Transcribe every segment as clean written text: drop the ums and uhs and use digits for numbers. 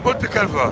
Bote calva.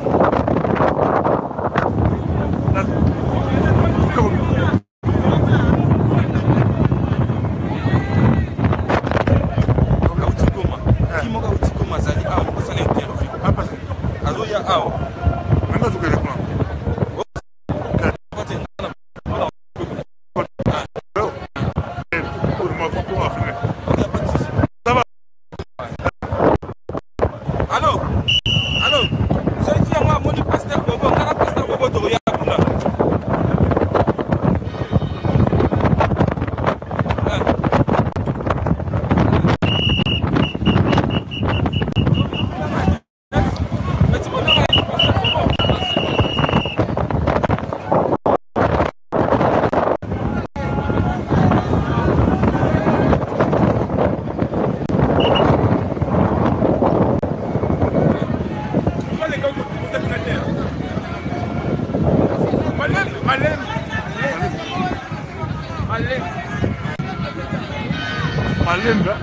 Malemba.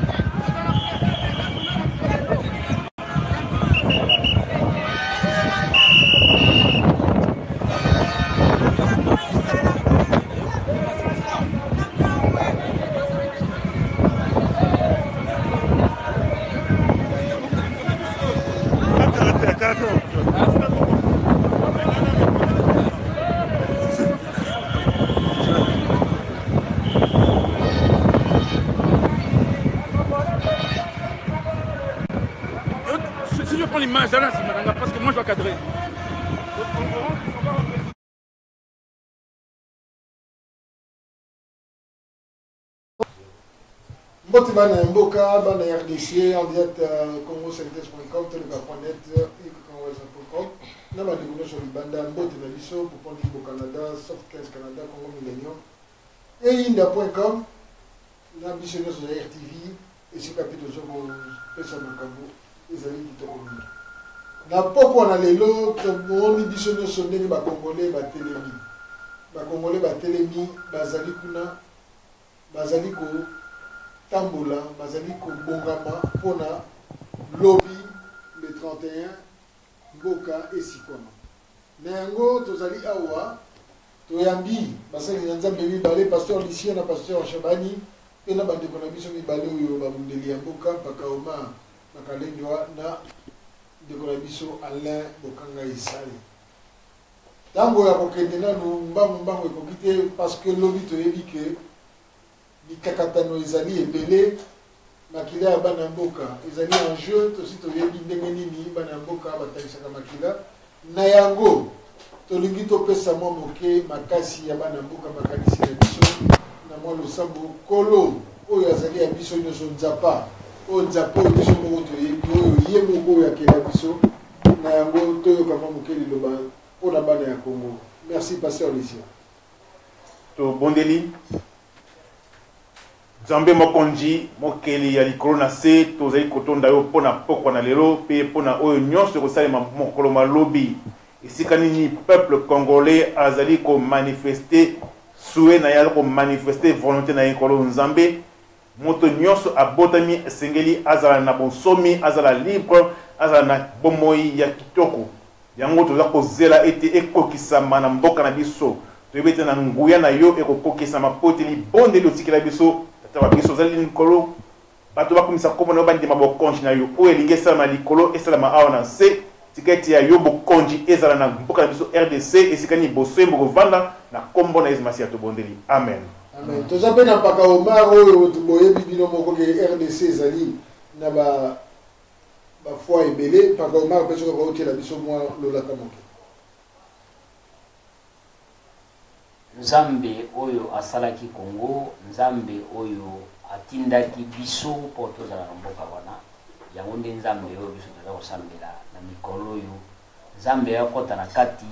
Si je prends l'image là, parce que moi je dois cadrer. Mboti bana mboka bana RDC en direct congo-sanitaire.com telegram.net et congo-sanitaire.com na ba ndikuno sur libanda mboti na biso pour prendre Canada Soft 15 Canada Congo Millennium et inda.com na biso sur RTV et ce capitule sur pesa makambo ezali kitoko mingi na poko na lelo tomoni biso nyonso ndenge bakongolais batelemi bazali kuna bazali ko tambola bazali ko bongama mpona lobi le 31 mboka esikwama na yango tozali awa toyambi basali na nzambe mibale pasteur Lucien na pasteur Shabani mpe na bandeko na biso mibale oyo babundeli ya mboka mpaka oma makalendwa na ndeko na biso Alain Bokanga Isali ntango ya kokende nanu mbangu ekoki te parce que lobi toyebi ke bikakatano ezali ebele makila ya bana mboka ezali en jeu tosi toyebi ndenge nini bana mboka batangisaka makila na yango tolingi topesa mwa moke makasi ya bana mboka makanisi na biso na mwa losambo kolo oyo azali ya biso nyonso nzapa oyo nzapa oyo biso moko toyebi oyo ye moko oyo akela biso na yango toyoka mwa moke liloba mpona bana ya Congo. Merci pasteur Lucien. To bondeli Nzambe mokonji mokeli ya likolo na se tozali kotonda yo pona pokwa na lelo pe pona oyo nyonso kosalema mokolo malobi esika nini peuple congolais azali ko manifester souhait na yalo ko manifester volonté na ekolo Nzambe moto nyonso abotami esengeli azala na bonsomi azala libre azala na bomoi ya kitoko yango toza kozela ete ekokisama na mboka na biso toyebete na nguya na yo ekokokisama poteli bondeli otikela biso tata biso zali likolo bato bakomisa kombo na yo bandima bokonji na yo oyo elingi esalama likolo esalama awa na se tiketi ya yo bokonji ezala na mboka na biso RDC esika nini bosembo kovanda na kombo na Yesu Masiya tobondeli amen. Amen. Toza pe na paka Omar oyo boyebi bino moko ke RDC ezali na ba foi ebele paka Omar pe soka baotela biso mwa lolaka moke. Nzambe oyo asalaki Congo, Nzambe oyo atindaki biso po tozala na mboka wana. Yango nde Nzambe oyo biso toza kosambela na mikolo oyo. Nzambe akota na kati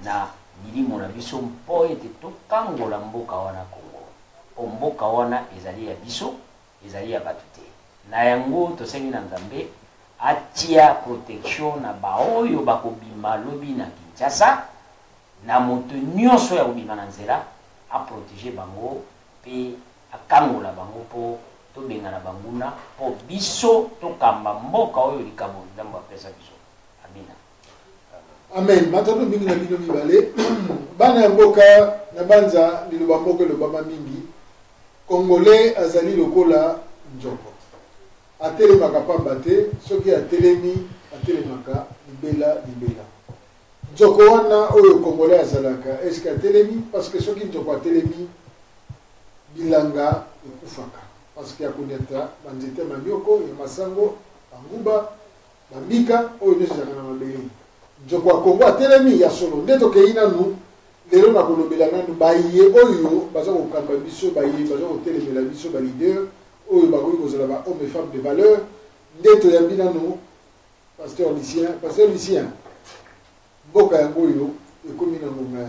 na milimo na biso mpo ete tokangola mboka wana Congo. Po mboka wana ezali ya biso, ezali ya bato te. Na yango tosengi na Nzambe atia protection na baoyo bakobima lobi na Kinshasa na moto nyonso ya kobima na nzela a protéger bango pe akangola bango po tobengana banguna po biso tokamba mboka oyo likambo Nzambe apesa biso. Amina. Amen. Maintenant, nous avons dit que Bana Mboka, Nabanza, Liloba Mboka, le Bama Mingi, Congolais, Azali Lokola, Njoko. A Télémaka Pambate, ceux qui a Télémi, a Télémaka, Libela, Libela. Njoko wana, Oyo Congolais Azalaka, est-ce qu'il y a Télémi? Parce que ceux qui Njoko a Télémi, Bilanga, et Koufaka. Parce qu'il y a Kouneta, Manzete Mamioko, Yamasango, Anguba, Mambika, Oyo Nizakana Mabeli. Njoko a Congo a Télémi, ya solo. Neto Keina nous, lelo na kolobela nanu baye oyo baza kokamba biso baye baza kotelemela biso ba leader oyo bakoki kozala ba hommes et femmes de valeur nde toyambi nanu pasteur Lucien mboka yango oyo ekomi na ngonga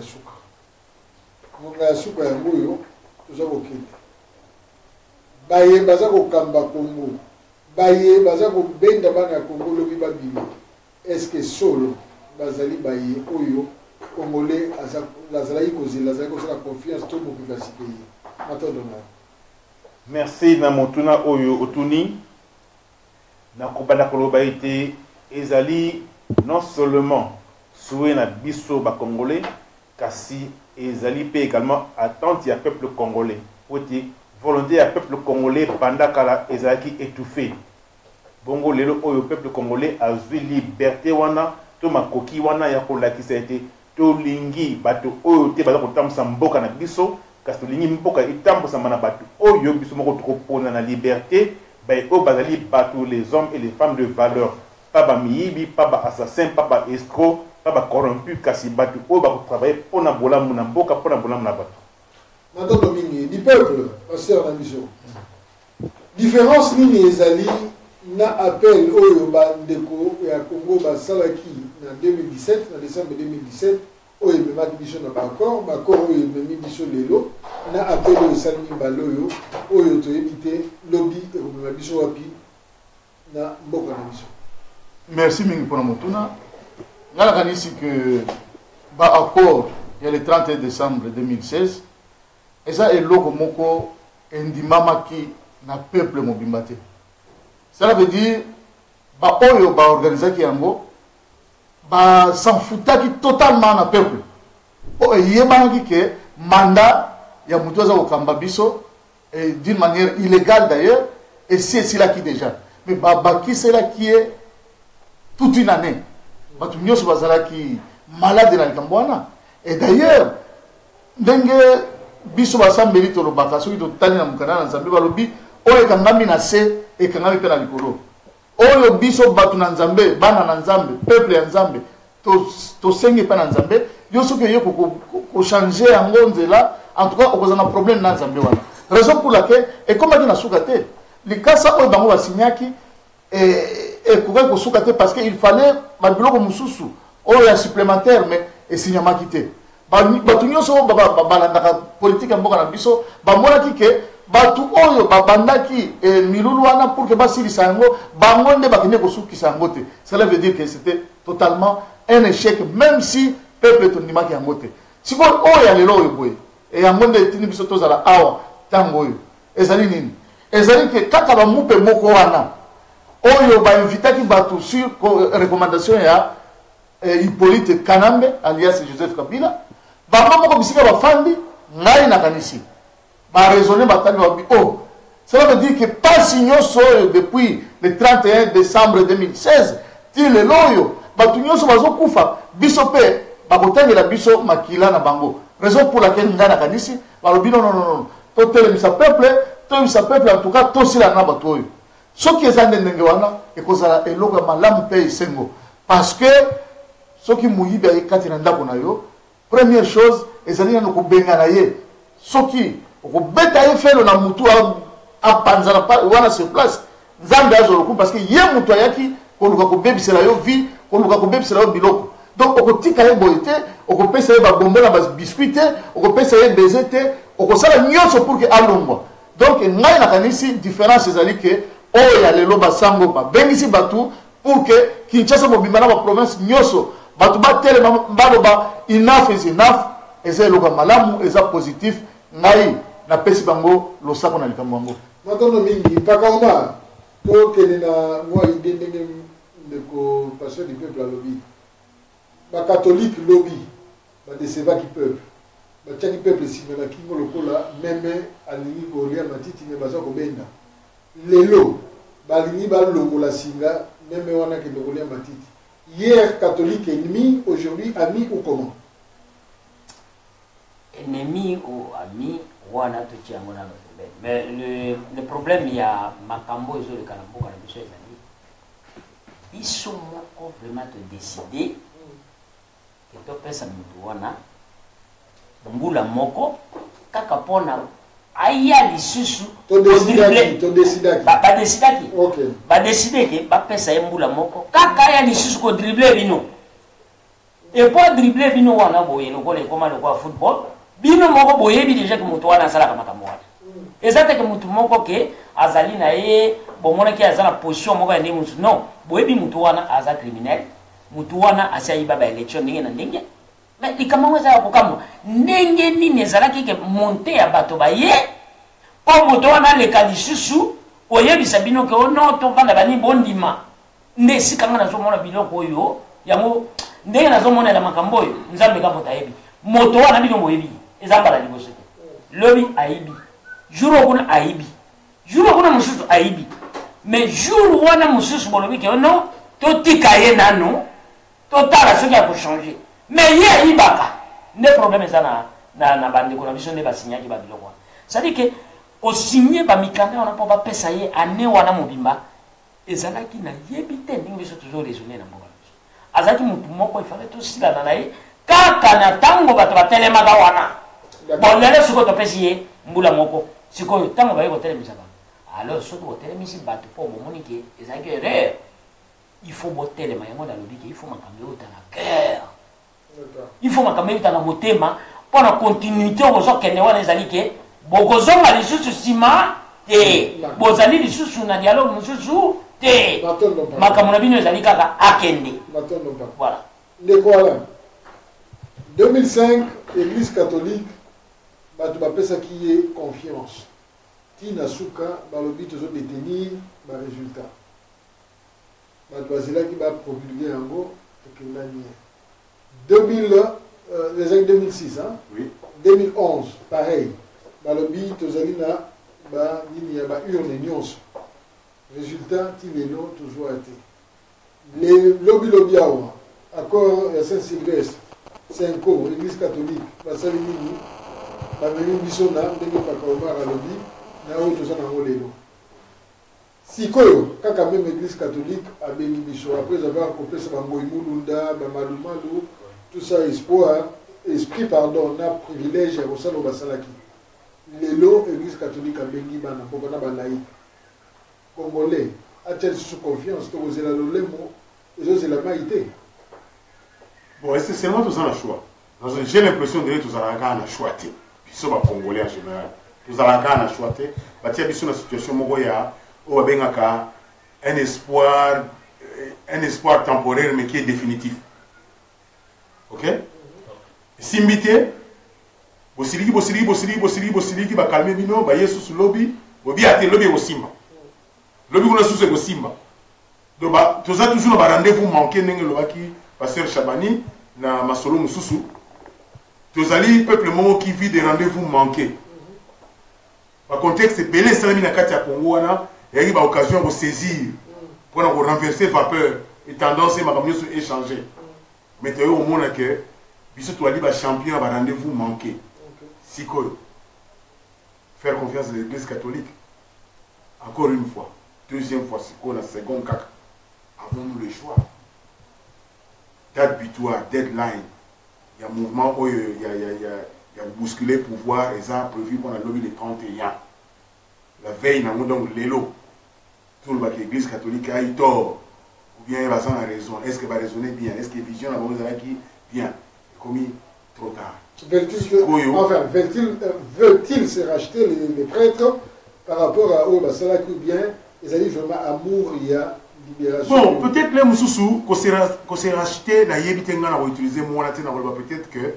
ya suka yango oyo toza kokende baye baza kokamba Congo baye baza kobenda bana ya Congo lobi babimi est-ce solo bazali baye oyo Congolais, merci Namotuna Oyo Otuni. Nakobana Koloba été ezali non seulement souhait na biso ba Congolais, kasi ezali pe également attente ya peuple congolais. Oti volonté ya peuple congolais pendant kala ezali étouffé. Bongo lelo oyo peuple congolais a vu liberté wana to makoki wana ya kolakisa été tolingi bato oyo te baza kotambusa mboka na biso kasi tolingi mboka etambusama na bato oyo biso moko tokopona na liberté baye oyo bazali bato les hommes et les femmes de valeur pas bamiyibi pas baassassins pas baescroc pas bacorrompu kasi bato oyo bakotravaille mpona bolamu na mboka mpona bolamu na bato natondo mingi du peuple pasteur na biso différence nini ezali na appel oyo bandeko ya Congo basalaki na 2017 na décembre 2017 oyo memaki biso na bakor oyo memi biso lelo na appel oyo esalami mbala oyo toyebi te lobi ekomema biso wapi na mboka na biso. Merci mingi mpona motuna nga nakanisi que baaccord ya le 31 décembre 2016 eza eloko moko endimamaki na peuple mobimba te. Cela veut dire ba oyo ba organisaki yango ba s'en foutaki totalement na peuple. O yebaki que mandat ya mutu za kokamba biso et d'une manière illégale d'ailleurs et c'est là qui déjà mais ba qui c'est là qui est toute une année. Ba tu nyoso bazala ki malade na kambwana et d'ailleurs ndenge biso basambeli to lobaka so to tani na mukana na nzambe balobi oyo kangami na se et kangami pe na likolo oyo biso batu na nzambe bana na nzambe peuple ya nzambe to senge pa na nzambe yo soki yo ko changer yango nzela en tout cas okozana problème na nzambe wana raison pour laquelle et comme na suka te likasa oyo bango basinyaki et ko suka te parce que il fallait ba biloko mususu oyo ya supplémentaire mais et sinyamaki te batu nyonso balandaka politique ya mboka na biso bamonaki ke batu oyo babandaki milulu wana pour que basilisa yango bango nde bakende kosukisa yango te. Cela veut dire que c'était totalement un échec même si peuple tondimaki yango te. Sikoyo oyo ya lelo oyo boye e yango nde etindi biso tozala awa ntango oyo ezali nini ezali ke kaka bamupe moko wana oyo bainvitaki batu sur recommandation ya Hippolyte Kanambe alias Joseph Kabila bango moko bisika bafandi ngai nakanisi ba raisonner batali babi oh cela veut dire que pas signoso depuis le 31 décembre 2016 ti le loyo batu nyonso bazokufa biso pe bakotangela biso makila na bango raison pour laquelle ngana kanisi balobi non to telemisa peuple en tout cas to sila na batu oyo soki ezande ndenge wana ekozala eloko malamu pe isengo parce que soki muyibi ayekati na ndako na yo première chose ezali na kobenga na ye soki okobeta ye felo na mutu apanzana wana sur place nzambe azoloku parce que ye mutu ayaki koluka kobebisela yo vie koluka kobebisela yo biloko donc okotika ye boye te okopesa ye babombo na babiskuit te okopesa ye baiser te okosala nyonso pour que alongwa donc ngai nakanisi différence ezali ke oyo ya lelo basango babengisi batu pour que Kinshasa mobimba na baprovince nyonso batu batelema baloba enough is enough eza eloko malamu eza positif ngai na pesi bango losako na likambo yango matondo mingi pakamba to kene na moi ide ndenge ndeko pasteur du peuple alobi ba catholique lobby ba décevaki peuple ba tiaki peuple simela kingo lokola meme alingi kolia matiti me baza kobenda lelo balingi balongola singa meme wana kende kolia matiti. Hier catholique ennemi, aujourd'hui ami ou comment? Ennemi ou ami wana to tiangona no problème. Mais le problème il y a makambo ezo le kalambo kana biso ezali. Biso moko vraiment te décider que to pesa mutu wana mbula moko kaka pona aya lisusu to décidaki ba décidaki OK ba décider que ba pesa mbula moko kaka aya lisusu ko dribbler bino et pour dribbler bino wana boye lokola ekoma lokola football bino moko boye bi déjà que mutu wana sala kama kamwana ezate que mutu moko ke azali na ye bomona ki azala position moko ya ndenge mutu non boye bi mutu wana aza criminel mutu wana asaiba ba election ndenge na ndenge. Mais les camarades ont dit que les ezalaki ke monter ya bato ba ye po moto wana le kalisusu oyebisa bino ke ono to vanda bani bondima ne sikanga na zomona biloko oyo yango ndenge na zomona la makambo oyo nzambe ka mota yebi moto wana bino moyebi ezamba la liboso lobi aibi juro kuna aibi juro kuna mususu aibi mais jour wana mususu bolobi ke ono to tikaye nano to tala soki ya ko changer. Mais hier, il y a des problèmes na bande ko na biso ne ba signer ki ba biloko. Ça dit que au signer ba mikanda on a pas pesa ye ane wana mobimba ezalaki na yebite ndingi biso toujours raisonner na mboka biso. Azaki mutu moko il fallait tout sila na ye kaka na tango bato batelema ga wana. Bon lele suko to pesi ye mbula moko. Siko tango ba ye ko telemisa ba. Alors surtout ko telemisi bato po bomoni ke ezalaki erreur. Il faut botter les maillots dans le dit qu'il faut makambo dans la cœur. Il faut makambo dans la motema pour la continuité aux autres qui ne vont les allier. Bokozonga les sous sima te bozali les sous na dialogue nous sous te makambo na bino ezali kaka akende. Voilà. Le quoi 2005 Église catholique bato bapesa qui est confiance. Tina suka balobi toujours détenir ba résultat. Bato qui va promulguer en gros les années 2006 hein? Oui. 2011 pareil balobi tozalina ba nini ya ba urne nyonso résultat tilelo toujours été les lobby awa accord ya Saint-Sylvestre 5 ans Église catholique basali nini bamemi biso na ndenge pakaomara lobby na oyo toza nango lelo sikoyo kaka même Église catholique a béni biso après avoir compris ça bango imulunda bamalumalu tout ça espoir esprit pardon na privilège ya kosala basalaki lelo Église catholique a béni bana poko na balaïque congolais a-t-elle sous confiance to kozela lolemo ezozela maïté bon est-ce que seulement tout ça la choix j'ai l'impression de tout ça la choix te biso ba congolais en général tout ça la choix te batia biso na situation moko ya ou un espoir temporaire mais qui est définitif. Ok? Simbité, bosiliki ba calmer bino, ba yesu su lobby, bobi ate lobby au simba. Lobby kuna sous au simba. Donc ba toza toujours na rendez-vous manqué ndenge lobaki pasteur Chabani na masolo mususu. Tozali peuple moko qui vit des rendez-vous manqués. Par contexte belé salami na kati ya Congo wana il y a eu l'occasion de saisir pour renverser vapeur et tendance à échanger. Mais tu as au monde que tu as champion à rendez-vous manqué. Si faire confiance à l'Église catholique. Encore une fois, deuxième fois, si la seconde caca. Avons-nous le choix? Date butoir, deadline. Il y a un mouvement où il y a bousculé pouvoir et ça a prévu pour la lobby de 31. La veille, nous avons donc l'élo. Tout le monde l'Église catholique a eu tort. Ou bien il va a raison. Est-ce qu'elle va raisonner bien? Est-ce que vision a qui bien? Commis trop tard. Veut-il se racheter les prêtres par rapport à eux? Cela ou bien ils allaient vraiment amour, il y a libération. Bon, peut-être les Moussoussou, qu'on s'est racheté, la Yébitenga n'a utilisé peut-être que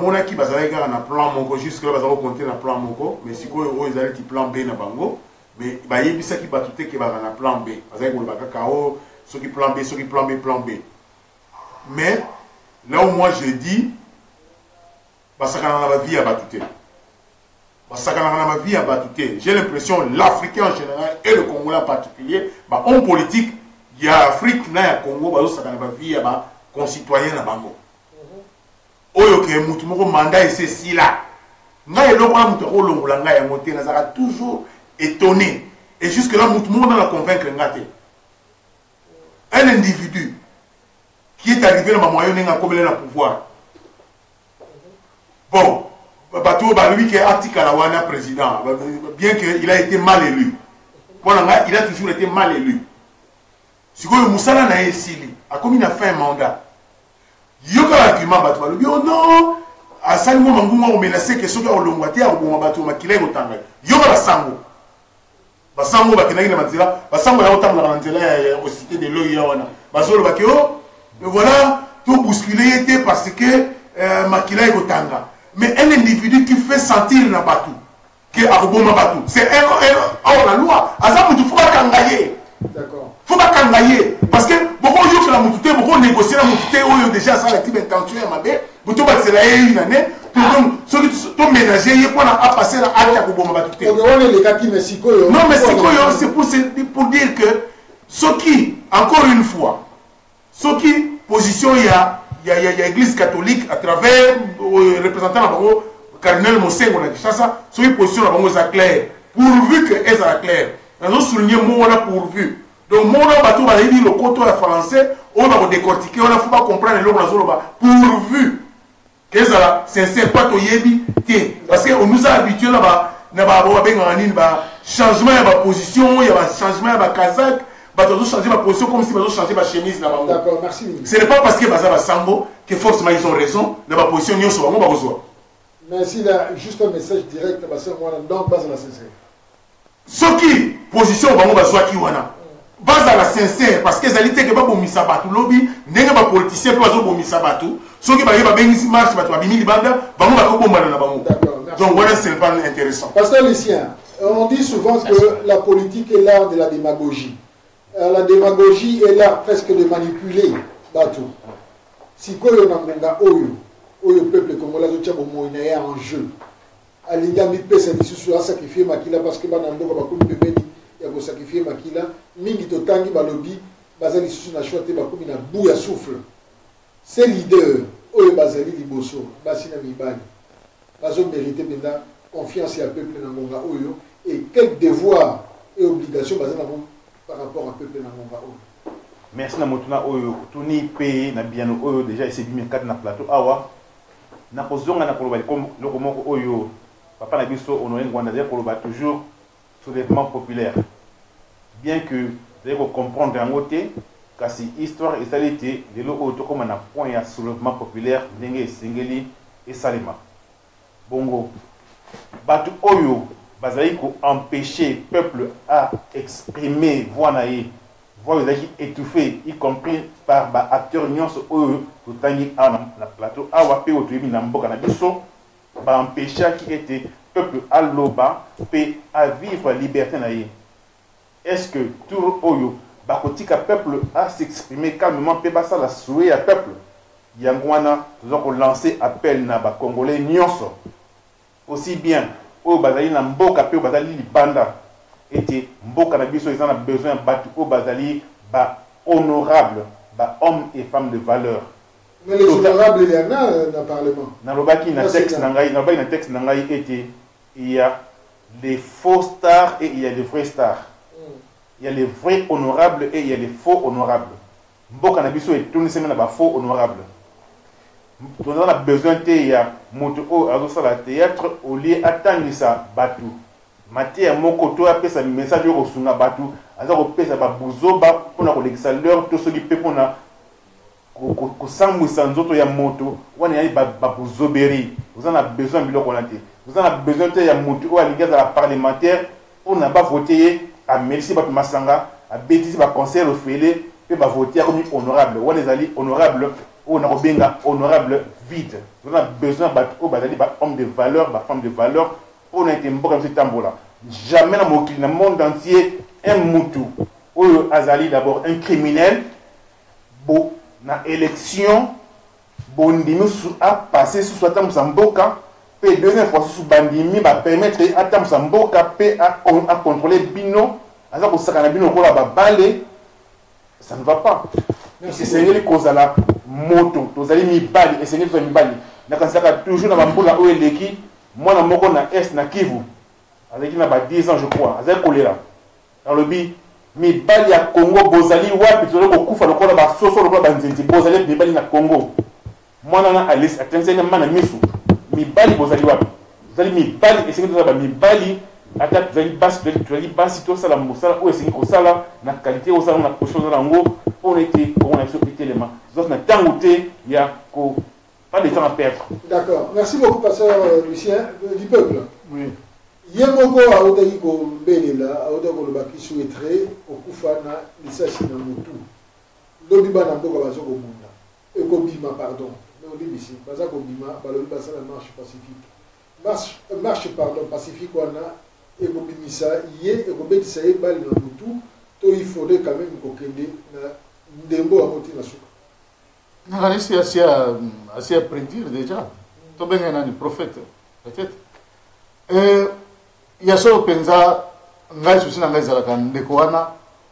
mona qui bazalaki kaka na plan moko jusque là bazali compter na plan moko mais sikoyo oyo ezali ti plan B na bango mais bayebisaki bato te ke bazala na plan B bazali koloba kaka o soki plan B soki plan B Mais là où moi je dis, j'ai l'impression l'Africain en général et le Congolais en particulier, homme politique, il y a Afrique, il y a Congo, il y a concitoyens na bango. Oyo ke mutu moko mandat et ceci là. Nga eloko na mutu ko longola nga ya moté na zaka toujours étonné. Et jusque là mutu moko na convaincre ngate. Un individu qui est arrivé dans ma moyenne n'a comme le pouvoir. Bon, bateau lui qui est article à la wana président, bien qu'il a été mal élu. Voilà, il a toujours été mal élu. Si vous Moussala n'a essayé, a comme il a fait un mandat. Il y a un argument bateau. Il dit oh non, à ça nous on menacé que ceux qui ont l'ongwati au bon bateau makila au tanga. Il y a la sango. Basango bakina ina matira, basango ya otanga la nzela au cité de l'Oyana. Basolo bakio, mais voilà, tout bousculé était parce que makila au tanga. Mais un individu qui fait sentir na bateau, que Aruboma bateau, c'est hors la loi. Azam tu faut pas kangaye. D'accord. Faut pas kangaye parce que beaucoup de gens qui la moutouté, beaucoup négocier la moutouté, ou déjà ça la type intention à ma bé, beaucoup de c'est la une année, donc ceux qui sont ménagers, ils pour à passer la acte à Aruboma bateau. Non mais c'est pour dire que ceux qui, encore une fois, ceux qui position il y a l'église catholique à travers le représentant de cardinal Mosengo na Kinshasa, ceux qui position la bango est clair, pourvu que est à clair. Nous avons souligné mon pourvu. Donc mon bateau va dire le côté français, on va décortiquer, on ne faut pas comprendre le pourvu que ça c'est sincère pas to yebi parce que on nous a habitué là-bas na ba changement de position, il y a changement de casaque. Ils changer ma position comme si ils changer ma chemise. D'accord, merci. Ce n'est pas parce que Baza Sambo que forcément ils ont raison, de ma position n'y sont pas besoin. Merci, là, juste un message direct, donc base à la sincère. Ce qui, position, Baza qui wana. Base à la sincère, parce que les alliés que Babo Misabatu lobby, n'est pas politicien, pas Babo Misabatu. Ceux qui va bengi marche, va bimi libanda, Bamo va bomba na Bamo. Donc voilà, c'est pas intéressant. Pasteur Lucien, on dit souvent que la politique est l'art de la démagogie. La démagogie est là presque de manipuler Batou. Si Koyo Namonga Oyo peuple congolais est en jeu. Alinga mi pesa ni susu a sacrifier makila parce que banamboka bakumi pembeni ya ko sacrifier makila mingi totangi balobi bazali susu na choix te bakumi na bout ya souffle. Ces leaders Oyo bazali liboso basina mibali. Bazo mériter maintenant confiance ya peuple na Ngonga Oyo et quel devoir et obligation bazali par rapport au peuple na Ngonga Oyo. Merci na motuna Oyo tuni pe na biano Oyo déjà essayer de mettre na plateau awa na kozonga na koloba comme lokomoko Oyo papa na biso honoré Ngwanda dire koloba toujours soulèvement populaire bien que vous allez comprendre en côté kasi histoire et salité de l'eau to comme na point ya soulèvement populaire ndenge singeli et salima bongo batu Oyo bazali ko empêcher peuple à exprimer voix naïe voix étouffée y compris par ba acteurs nyonso Oyo totangi na plateau awa pe otoyebi na mboka na biso ba empêcher qui était peuple à loba pe à vivre liberté naïe. Est-ce que tout Oyo ba kotika peuple à s'exprimer calmement pe ba ça la souhait à peuple yangwana nous ko lancer appel na ba congolais nyonso aussi bien Oyo bazali na mboka pe bazali libanda était mboka na biso ils en a besoin batu Oyo bazali ba honorable ba hommes et femmes de valeur. Mais les honorables il y en a dans le parlement. Dans le texte nangai était il y a les faux stars et il y a les vrais stars. Il y a les vrais honorables et il y a les faux honorables. Mboka na biso est tourné semaine ba faux honorables. On a besoin de il y a moto azo la théâtre au lieu attendre ça batu. Maté moko to apesa message au sunga batu azo pesa ba buzoba pona ko lekisa leur to soki pe pona ko sambwisa nzoto ya moto wana ya ba buzoberi. Vous en avez besoin biloko na te. Vous en avez besoin de ya moto o alinga la parlementaire on n'a pas voté à merci ba masanga à bêtise ba conseil au félé pe ba voter comme honorable. On les ali honorable on a benga honorable vide. Vous en avez besoin ba o bazali ba homme de valeur, ba femme de valeur. On a été mboka ce tambola. Jamais dans le monde entier un moutou ou azali d'abord un criminel. Bon, na élection bondimi su a passé sous atam samboka pe deuxième fois sous bandimi ba permettre atam samboka pe a contrôler bino aza ko sakana bino ko la ba balé ça ne va pas. C'est Seigneur cause à la moto tozali mibali et Seigneur fa mibali na kansaka toujours na bambula o eleki mwana moko na est na Kivu avec na ba 10 ans je crois azali choléra alors bi mibali ya Congo bozali wapi tozali kokufa lokola ba soso lokola banzenti bozali mibali na Congo mwana na Alice atensenya mana misu mibali bozali wapi bozali mibali et Seigneur ba mibali ata tozali basi tosala mosala oyo esengi kosala na qualité osala na position na yango mpona ete komona biso etelema zoki na ntango te ya ko pas de temps à perdre. D'accord, merci beaucoup pasteur Lucien du peuple. Oui. Yemoko aotaki kombelela aotaki kolobaki souhaiterait okufa na lisasi na motu lobi bana mboka baza kobunda ekobima pardon mais olibisi baza kobima balobi basala marche pacifique marche pardon pacifique wana ekobimisa ye ekobetisa ye bali na motu to il faudrait quand même kokende na ndembo ya moti na suka nakanisi assez à prédire déjà tobenga nani prophète peut-être ya solo penza ngai susi na ngai ezalaka ndeko wana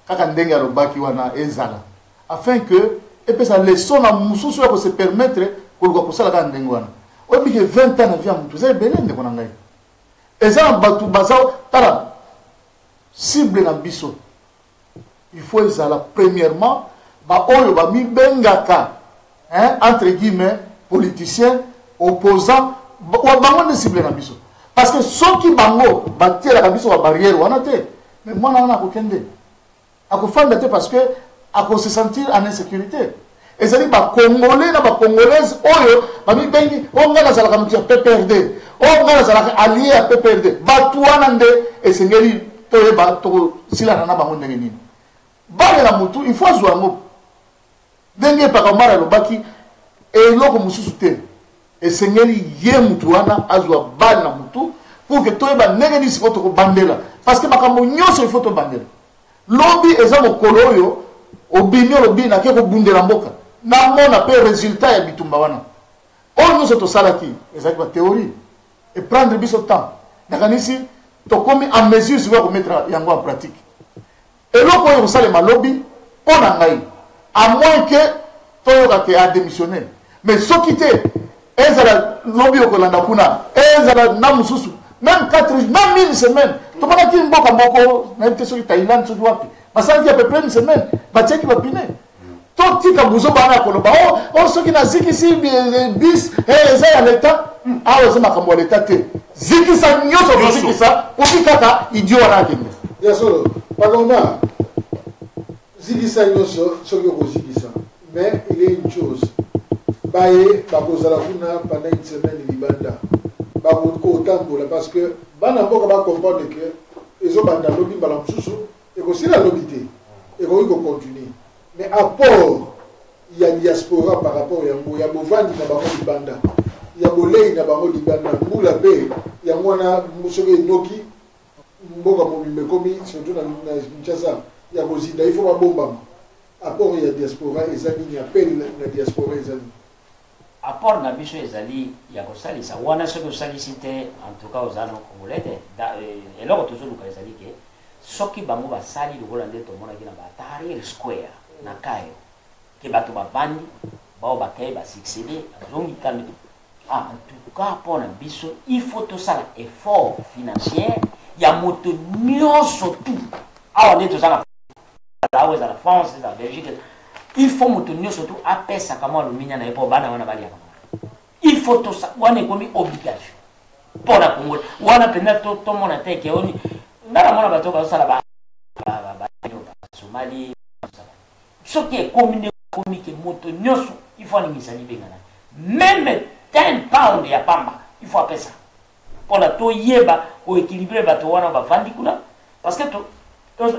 kaka ndenge alobaki wana ezala afin que epesa leson na mosusu ya kose permettre koluka kosala kaka ndenge wana oyebike 20 ans na vie ya motu eza ebele ndeko na ngai eza na bato baza tala cible na biso il faut ezala premièrement baoyo bamibengaka entre guillemets politicien opposant bango nde cible na biso parce que soki bango batielaka biso ba barrière wana te mais mwana wana akokende akofanda te parce que akose sentir en insécurité ezali bacongolais na bacongolaise oyo bamibengi oyo ngai nazalaka motu ya PPRD oyo ngai nazalaka allié ya PPRD bato wana nde esengeli toyeba tokosilana na bango ndenge nini bale na motu il faut azwa yango ndenge epaka mara alobaki eloko mosusu te esengeli ye mutu wana azwa bale na mutu pour que toyeba ndenge nini sikoyo tokobandela parce que makambo nyonso il faut tobandela lobi eza mokolo oyo obimi olobi nake kobundela mboka namona mpe résultat ya bitumba wana oyo nyonso tosalaki ezalaki bathéorie eprendre biso temps nakanisi tokomi en mesure sikoyo komettre yango en pratique eloko oyo kosalema lobi mpo na ngai à moins que toyokake adémissionner mais soki te ezala lobi okolanda kuna ezala na mosusu même 4 même 1 semaine tomonaki mboka moko nayebi te soki Thaïlande soki wapi basalaki à peu près 1 semaine batiaki bapine totika buzo bana koloba o soki nazikisi bis eza ya leta awa eza makambo ya leta te zikisa nyonso kozikisa obi kaka idio wana akende ya solo pardonna zikisa nyonso soki okozikisa mais il y a une chose baye bakozala kuna pendant 1 semaine libanda bakotambola parce que bana mboka bacomprendre que ezobanda lobi mbala mosusu ekosila lobi te ekoki kocontinue mais apport ya diaspora par rapport yango ya bovandi na bango libanda ya bolei na bango libanda mbula mpe yango wana soki enoki mboka mobimba ekomi surtout na Kinshasa ya kozinda il faut babombama apport ya diaspora eza nini appel na diaspora eza nini apport na biso ezali ya kosalisa wana soki osalisi te en tout cas oza na congolais te eloko tozoluka ezali ke soki bango basali lokola nde tomonaki na batahrir square na kayo ke bato bavandi bao bakei basuccédé azongi kani en tout cas mpo na biso il faut tosala effort financier ya moto nyonso tu awa nde tozanga awa ezala France ezala Belgique il faut moto nyonso tu apesaka mwa luminya na ye mpo bana wana baliaka mwana il faut tosa wana ekomi obligation mpo na Congo wana mpenza tomona te ke oni ndala mona bato bazosala Somalie soki ekomi nde ekomi ke moto nyonso il faut alingisa libengana même 10 pounds ya pamba il faut apesa mpo na toyeba koéquilibre bato wana bavandi kuna parce que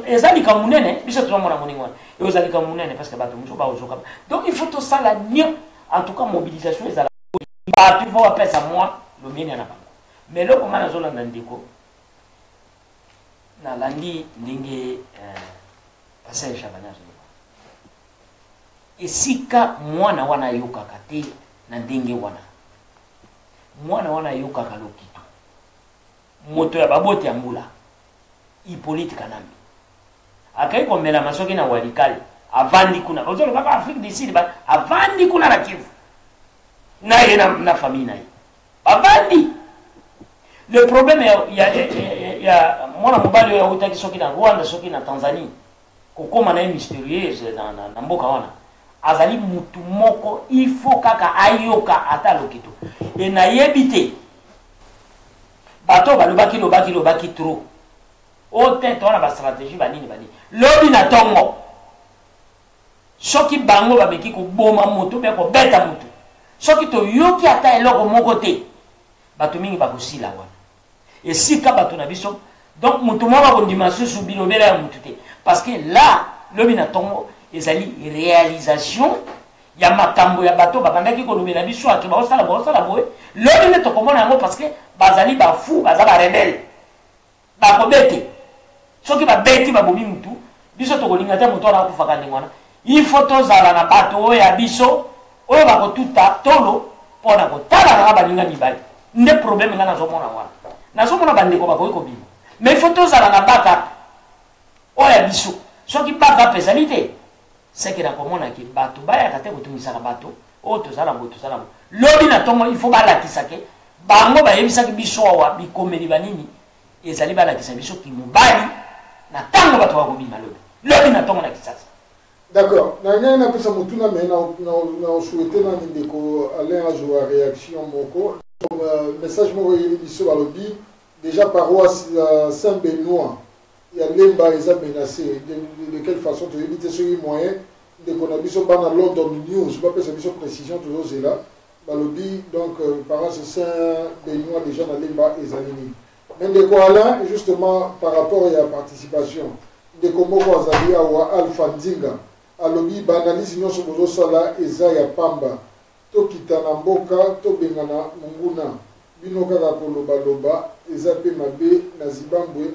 ezalika munene biso tozomona moningo wana ezalika munene parce que bato mosusu baozoka donc il faut tosala nio en tout cas mobilisation ezala bato il faut apesa mwa lomieni na bango mais eloko nga nazolanda ndeko nalandi ndenge passer chabana esika mwana wana yokaka te na ndenge wana mwana wana yokaka lokito moto ya babote ya mbula Hippolyte Kanambi akai komela masoki na walikali avandi kuna ozolo baba Afrique du Sud avandi kuna na Kivu na yena na famille na avandi. Le problème ya mwana mobali ya utaki soki na Rwanda soki na Tanzanie kokoma na mystérieuse na mboka wana azali mutu moko ifo kaka ayoka ata lokito e na yebite bato balobaki trop ote tona ba stratégie banini lobi na tongo soki bango babeki ko boma moto be ko beta moto soki to yoki ata eloko moko te bato mingi bakosila wana esika bato na biso donc moto moko kondima susu bilobela ya moto te parce que là lobi na tongo ezali réalisation ya makambo ya bato babandaki kolobela biso ati baosala boye lobi ne tokomona yango parce que bazali bafu bazala rebelle bakobete soki babeti babomi mutu biso tokolinga te moto wana akufaka ndenge wana il faut tozala na bato oyo ya biso oyo bakotuta tolo mpona kotala kaka baninga mibali nde problème nga nazomona bandeko bakoki kobima mais il faut tozala na backup oyo ya biso soki backup ezali te seke nakomonaki bato bayaka te kotumisaka bato oyo tozala ngo lobi na tongo il faut balakisa ke bango bayebisaki biso awa bikomeli banini ezali balakisa biso ki mobali na tango bato bakobima lobi na tongo na Kisasa. D'accord. Nanga na pesa mutuna mais na souhaiter na ndeko Alain azwa réaction moko message moko yeli biso balobi déjà paroisse Saint-Benoît il y a lemba eza menacé de quelle façon tu éviter ce moyen de qu'on a biso bana London News pas pesa biso précision toujours c'est là balobi donc paroisse Saint-Benoît déjà na lemba ezalini mais ndeko Alain justement par rapport à la participation ndeko moko azali awa Alpha Ndinga alobi baanalyse nyonso bozosala eza ya pamba tokita na mboka tobengana monguna bino kaka kolobaloba eza mpe mabe na Zimbabwe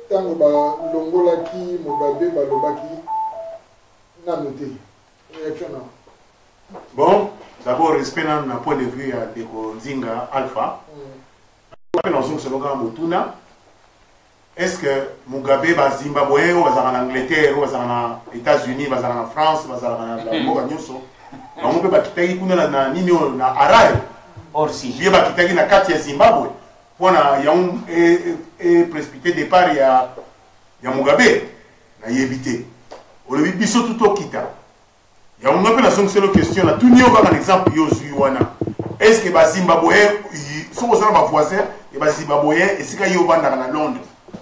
ntango balongolaki Mugabe balobaki nano te réaction na bon d'abord respect na point de vue ya ndeko Nzinga Alpha pe nazongiselonga motuna est-ce que Mugabe ba Zimbabwe ou bazala en Angleterre ou bazala na États-Unis bazala na France bazala na mboka nyonso bango pe bakitaki kuna na nini na Harare or si bien bakitaki na kati ya Zimbabwe pona ya précipité départ ya Mugabe na yebite olobi biso tout okita ya on appelle la seule question là tout nio ba exemple yo wana est-ce que ba Zimbabwe so bazala ba voisin et ba Zimbabwe esika yo banda na Londres.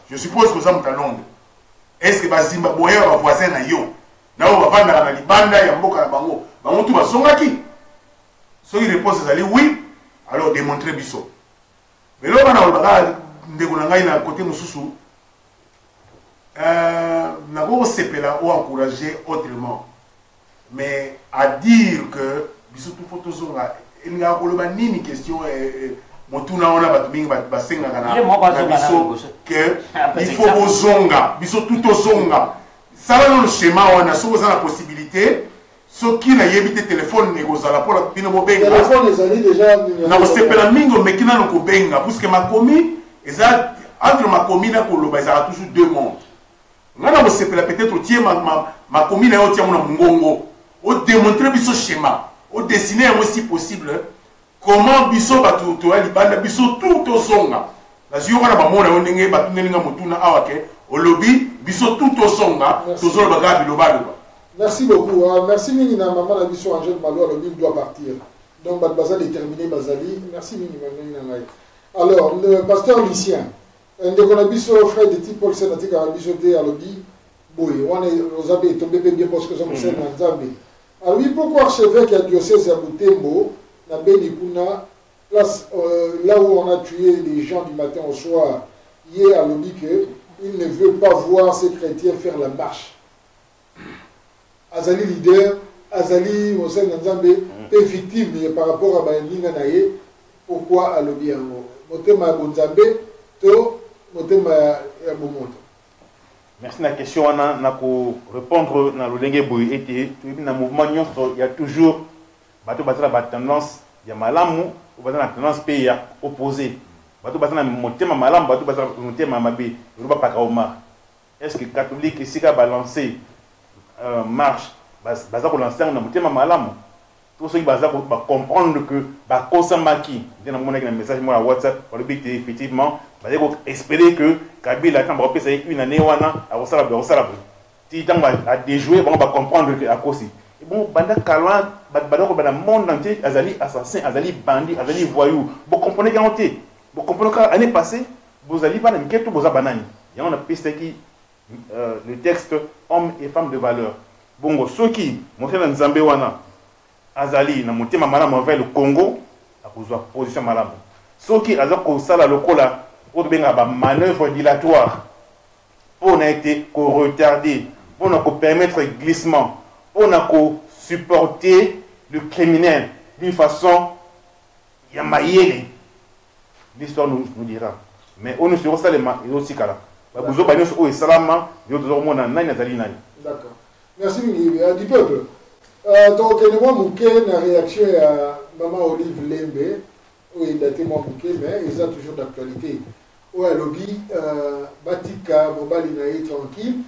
Je suppose que vous êtes à Londres. Est-ce que les Zimbabwe sont voisins de yo? Na on va vendre na libanda ya mboka na bango. Bango tu basonga ki? So il répond c'est oui. Alors démontrer biso. Mais là on va ndeko na ngai na côté mususu. Na go sepela ou encourager autrement. Mais à dire que biso tout photo zonga il nga koloba nini question motuna ona batu mingi basenga kana biso que il faut bozonga biso tout ozonga sala no schéma wana so za la possibilité so ki na yebite téléphone negozala pour la bino mobenga téléphone ezali déjà na osepela mingo mekina no kobenga parce que makomi eza entre makomi na koloba ezala toujours deux mondes ngana osepela peut-être tie makomi na yo tia mona mungongo o démontrer biso schéma o dessiner aussi possible comment biso batu to ali banda biso tout osonga la ziyoko na bamona ondenge batu ndelinga motuna awake olobi biso tout osonga tozolo bagabi lobalo. Merci beaucoup. Merci mingi na maman na biso Angèle Malo alobi doit partir. Donc baza déterminé bazali. Merci mingi na ngai. Alors le pasteur Lucien ndeko na biso frère de type Paul Sénatique à biso te alobi boy on est rosabe tombé bien parce que ça me sert na Nzambe. Alors oui pourquoi archevêque ya diocèse ya Butembo na Benikuna, place là où on a tué les gens du matin au soir, hier à l'objet qu'il ne veut pas voir ces chrétiens faire la marche. Azali leader, Azali Monseigne Nzambe est victime par rapport à Baninga Naye. Pourquoi à l'objet Motema Bonzambe, to Motema Yabomoto. Merci la question pour répondre dans le lingue boy était dans le mouvement il y a toujours la tendance il y a malamu ou la tendance pays opposé bato basana motema malamu bato basana motema mabe roba pakaoma est-ce que catholique ici ka balancer marche baza ko lancer na motema malamu tout ceux qui baza ko comprendre que ba kosamaki dans mon message moi WhatsApp pour le but effectivement baza ko espérer que Kabila quand ba pesa une année wana a osala ti tant a déjouer bon ba comprendre que à cause bon banda kalwa bada ko bada monde entier azali assassin azali bandit azali voyou vous comprenez garantie. Vous comprenez que l'année passée, vous allez pas dans tout vos banani. Il y a une piste qui le texte hommes et femmes de valeur. Bon, ceux qui montrent dans Zambé wana azali na motema malamu vers le Congo à cause de position malamu. Ceux qui azali ko sala lokola pour benga ba manœuvre dilatoire pour n'a été retardé, pour n'a permettre glissement, pour n'a supporter le criminel d'une façon yamayele. L'histoire nous dira. Mais on ne se ressent les mains et aussi kala. Vous avez dit salama, vous avez D'accord. Merci du peuple. Donc moi mouké na réaction à maman Olive Lembe, oui daté moi mouké mais ils ont toujours d'actualité. Ouais lobby batika mobali naé tranquille,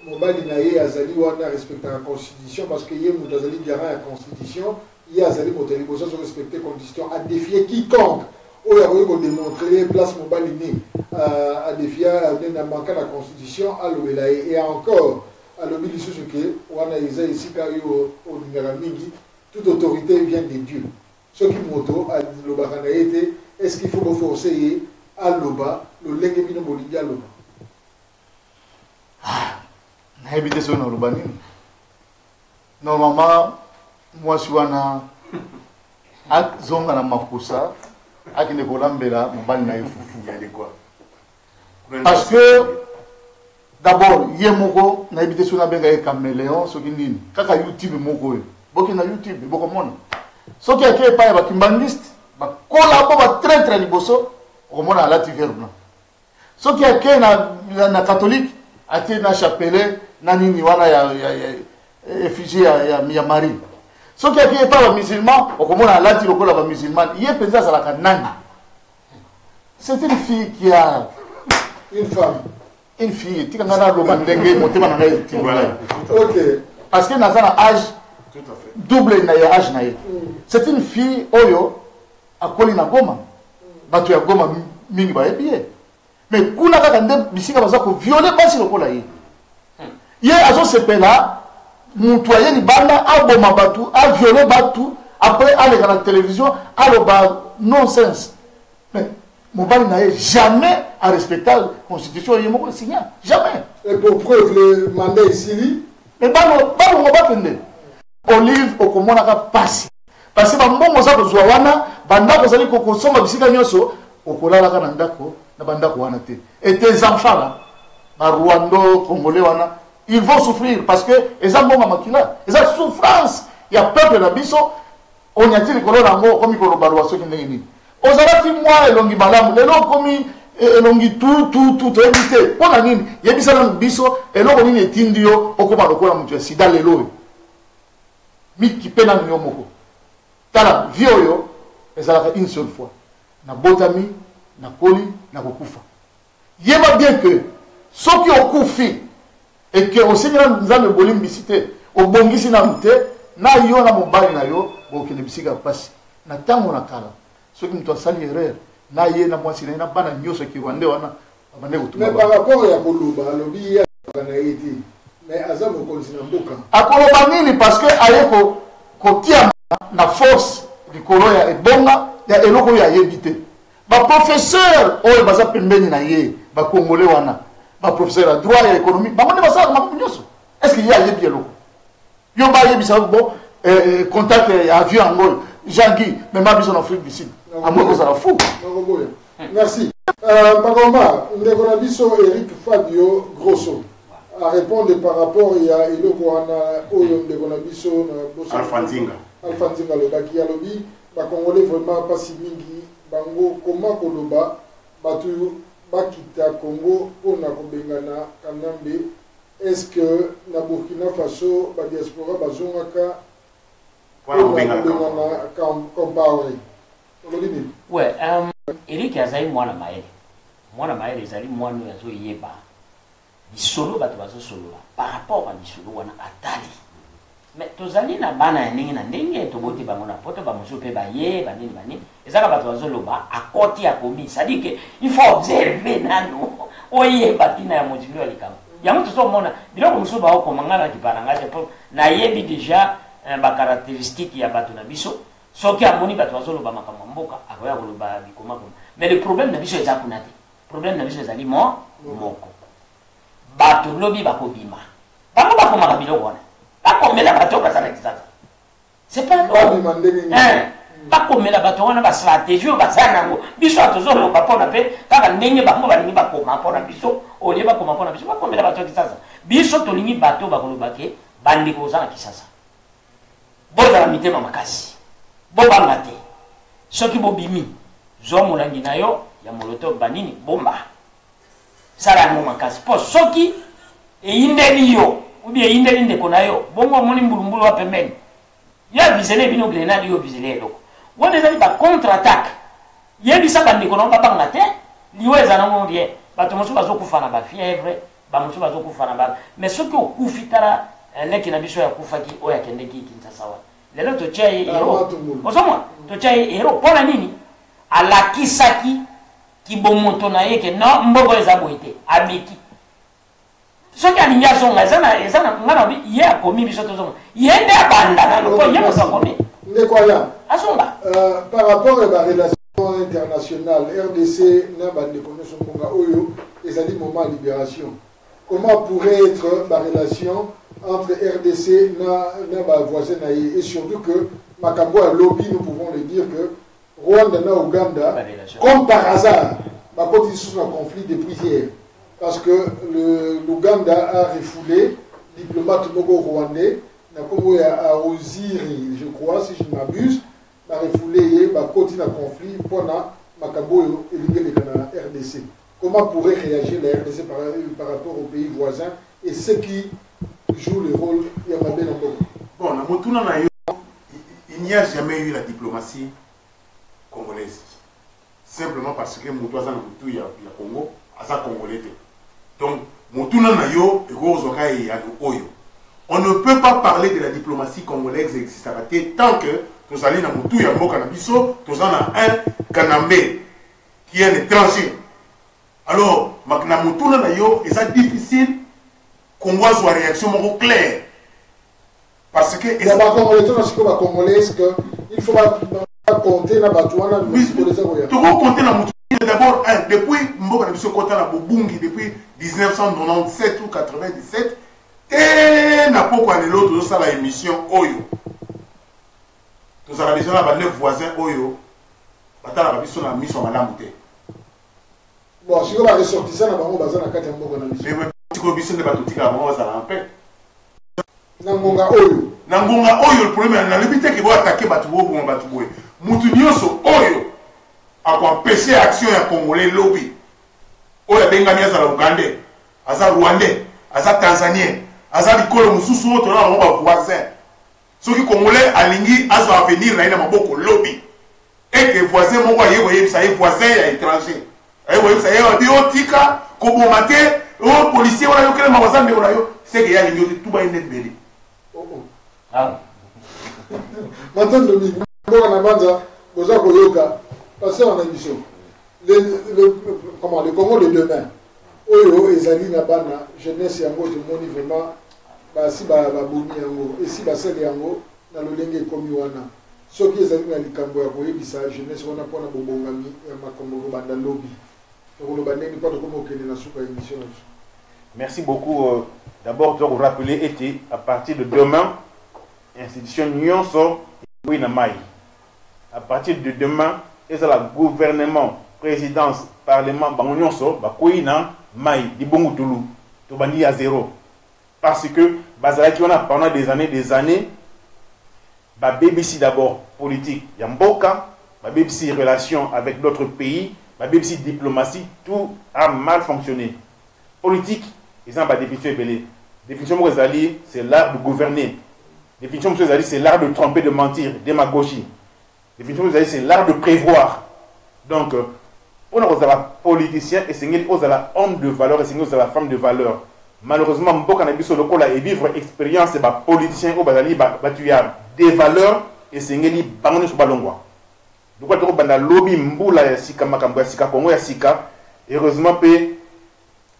mobali naé azali wana respecter la constitution parce que yé mutazali garant la constitution, yé azali moteli bosa se respecter constitution à défier quiconque. Il a démontré place mobile à défier à manquer la constitution à l'ouelaï et encore à l'obéi ce que on a ici au Mingi toute autorité vient de Dieu. Ce qui moto à l'obakana été est-ce qu'il faut forcer à l'oba le lengemino bolivia l'oba. Na éviter ça dans l'obani. Normalement moi je suis à zonga na makosa. Parce que d'abord, il y a moko na habité sur la benga et caméléon, ce qui dit, kaka YouTube moko, boki na YouTube, boko mona. Ce qui a créé par les kimbangiste, ba collabo ba très liboso, au mona la tiver blanc. Ce qui a créé na catholique, a été na chapelle, na nini wana ya effigie ya Marie. Ce qui est pas les musulmans, au comment on a lati le la musulman, il est pesé à la canane. C'est une fille qui a une femme. Une fille, tu as le bandenge, monté dans la ok. Parce qu'elle a un âge double âge. C'est une fille, Oyo, à Kolina Goma. Batu ya Goma, mingi ba epiye. Mais kuna kakande, bisika bazako violer basi le kola yi. Yé, azo sepe là, Moutouaye ni banda a boma batu a violé batu après aller à la télévision a le non-sens. Mais mon bal n'a jamais à respecter la constitution et mon signé jamais. Et pour preuve le mandat ici mais balo on va prendre Olive au comment on a passé parce que bon ça ko zwana banda ko sali ko soma bisika nyoso okolala kana ndako na banda ko wana te et tes enfants là ba Rwando Congolais wana ils vont souffrir parce que les hommes vont makila, les souffrance. Il y a peuple d'abisso, on y a dit que l'on comme il y qui n'est aux arabes moi et l'on balam, les longs commis et l'on tout éviter. Pour la nine, il y a des bisso et l'on est indio au combat de quoi la sida les lois. Mi qui peine à moko. Tala vioyo, les arabes une seule fois. Na botami, na koli, na kokufa. Il y a bien que ceux qui ont koufi et que aussi nous avons bolim bisité au bongisi na mute na yo na mobali na yo bo ke bisika pasi na tango na kala ceux qui nous sali erreur na ye na mwasi na bana nyoso ki wande wana abande ko mais par rapport à koluba lobi ya na été mais azamo ko sina mboka akoloba nini parce que ayeko ko tia na force likolo ya ebonga ya eloko ya yebite ba professeur o baza pembeni na ye ba congolais wana professeur de droit et économie, est-ce qu'il y a des biélos? Il y a des bon contact avion en Angola. Jean-Guy, mais ma vision en Afrique du Sud. À moi, vous allez fou. Merci. Magoma, Ndegonabiso Eric Fabio Grosso a répondre par rapport à Ilokwana Oyo Ndegonabiso Alphanzinga. Alphanzinga le Baki Alobi, Congolais vraiment pas si mingi, Bango, comment Koloba, Batu. Bakita Congo on a kobengana kanambe est-ce que na Burkina Faso ba diaspora bazongaka comparer? Ouais, Eric azali mwana maele ezali mwana yazo yeba bisolo bato bazo solola par rapport à bisolo wana atali. Mais tozali na bana ya ndenge na ndenge toboti bango na poto bamosusu pe baye banini banini ezaka bato bazoloba akoti akomi c'est-à-dire que il faut observer nano oyeba tina ya mozindo ya likambo yango tozomona biloko mosusu baokomangana kiparanga te po nayebi déjà ba caractéristique ya bato na biso soki amoni bato bazoloba makambo mboka akoya koloba bikoma koma. Mais le problème na biso eza kuna te, problème na biso ezali moko bato lobi bakobima bango bakomaka biloko wana bakomela bato bazala kisasa. C'est pas bakomela bato wana ba stratégie bazana ngo biso atozoloba pona pe kaka ndenge bango balingi bakoma pona biso olie bakoma pona biso bakomela bato kisasa. Biso tolingi bato bakoloba ke bandi kozala kisasa. Bozala mitema makasi bobanga te soki bobimi zo molangi na yo ya moloto banini bomba sala yango makasi po soki eyindeli yo ubi eyindeli ndeko na yo bongo omoni mbulumbulu wa pembeni ya visele bino grenade yo visele eloko wana ezali ba contre-attaque yebisa bandeko na babanga te liwe eza nango bien bato mosusu bazokufa na bafièvre bamosusu bazokufa na ba mais soki okufi tala leki na biso ya kufaki oyo akendeki Kinshasa wana lelo totia ye hero ozomwa totia ye hero mpona nini alakisaki kibomoto na ye ke no mboko eza boye te abeki soki alingi azonga eza na nga na ye akomi biso tozonga ye nde abandana loko ye moto akomi ndekoya azonga par rapport à la relation internationale RDC na bandeko nyonso mponga oyo ezali moment ya libération comment pourrait être la relation entre RDC et voisin et surtout que Makambo a lobby, nous pouvons le dire que Rwanda et Ouganda, comme par hasard, ma position un conflit depuis hier. Parce que l'Ouganda a refoulé diplomate rwandais, à Oziri, je crois, si je ne m'abuse, a refoulé un conflit pour Makambo et la RDC. Comment pourrait réagir la RDC par rapport aux pays voisins et ceux qui joue le rôle Yamabé Nambo? Bon, il n'y a jamais eu la diplomatie congolaise. Simplement parce que Moutouazan Moutou, il y a Congo, Asa Congolais. Donc, Moutuna Nayo, on ne peut pas parler de la diplomatie congolaise tant que nous allons dans Moutou, Yambo Kanabiso, nous avons un Kanambé qui est un étranger. Alors, Moutuna Nayo, c'est difficile qu'on voit sa réaction claire. Parce que... Il faut pas compter dans la Batouana, mais il faut compter dans la Batouana. D'abord, depuis depuis 1997 ou 97, et n'a pas quoi l'autre dans la émission Oyo. Nous avons déjà 9 voisins Oyo. Maintenant, la mission a mis sur Madame Mouté. Bon, si on va ressortir ça, on va dans la 4e mission. Nangonga oyo le problème na limite qui va attaquer batubo bon batubo mutu nyoso oyo akwapeshe action ya congolais lobby oyo benga miaza la Ougandais aza Rwandais aza Tanzanien aza likolo mususu oto na ba voisin soki congolais alingi azo avenir na ina maboko lobby et que voisin moko yebo yebisa ye voisin ya étranger ayo yebisa ye biotika ko bomate o policier wala yokele mawazande wala yo c'est que ya lingi tout ba net beli. Ah. Maintenant, Dominique, on a besoin de yoga. Parce qu'on a émission. Le Congo de demain. Oyo, Ezali Nabana, jeunesse yango, tout le monde vraiment. Si Babouni yango, et si Basel yango, dans le Lengue Komiwana. Ce qui est Ezali Nalikambo ya Koyebisa, jeunesse, on a pas de Bongami, Makambo Banda Lobby. Donc, le Bandé n'est pas de comment on a soupe à l'émission. Merci beaucoup. D'abord, je vous rappeler, était à partir de demain, institution Nyonso et Mai. À partir de demain, et c'est le gouvernement, présidence, parlement, Nyonso, Bakoina, Mai, Dibongutulu, Tobandi à zéro. Parce que, Bazalaki, on a pendant des années, BBC d'abord politique, Yamboka, BBC relation avec d'autres pays, BBC diplomatie, tout a mal fonctionné. Politique, ils ont pas déficit belé. Définition Mouazali, c'est l'art de gouverner. Définition Mouazali, c'est l'art de tromper, de mentir, démagogie. Définition Mouazali, c'est l'art de prévoir. Donc, on a aux politiciens et c'est aux hommes de valeur et c'est aux femmes de valeur. Malheureusement, Mboka Nabiso Loko et vivre expérience et politiciens au Bazali, tu as des valeurs et c'est ngeli bangone sur balongwa. Donc quand on a lobby Mboula ya sika makambo ya sika Congo ya sika, heureusement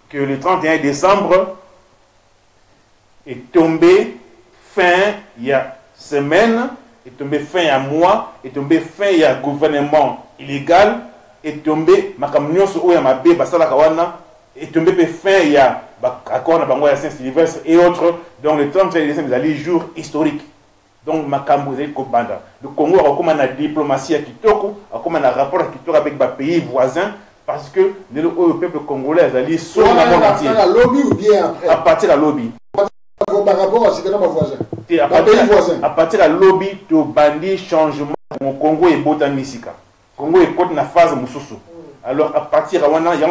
que le 31 décembre est tombé fin il y a semaine, est tombé fin il y a mois, est tombé fin il y a gouvernement illégal, est tombé makamnyo so ya mabe basala kawana, est tombé fin il y a accord na bango ya Saint-Sylvestre et autres. Donc le 31 décembre c'est un jour historique. Donc makambo zeli ko banda. Le Congo a comme la diplomatie à kitoko, a comme un rapport à kitoko avec les pays voisins parce que le peuple congolais a sur le monde entier. À lobby ou bien après? À partir de lobby. Par rapport à ce que nos voisins. À partir de lobby, tu bandi changement au Congo et botanisika. Congo est côté na phase mususu. Alors à partir de là, il y a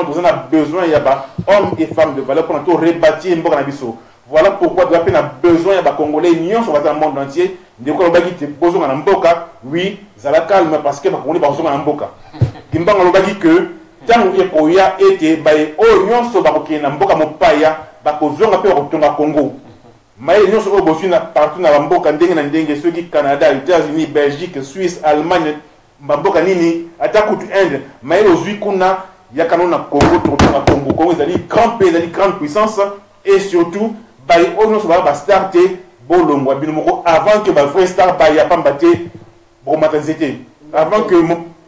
besoin, il y a hommes et femmes de valeur pour nous rebâtir Mboka Nabiso. Voilà pourquoi nous avons besoin de Congolais, nous sommes dans le monde entier. Nous avons besoin de Mboka, oui, ça va calme parce que nous avons besoin de Mboka. Nous avons besoin que tant que y a été, nous sommes dans Mboka Mopaya, nous avons besoin de Congo. Mais nous sommes besoin partout dans Mboka, ceux qui Canada, États-Unis, Belgique, Suisse, Allemagne, Mboka Nini, Atakutu Inde, mais aujourd'hui, il y a Congo, Congo, Congo, c'est grand pays, grande puissance et surtout, on va starter avant que ma vraie star ya pambate avant que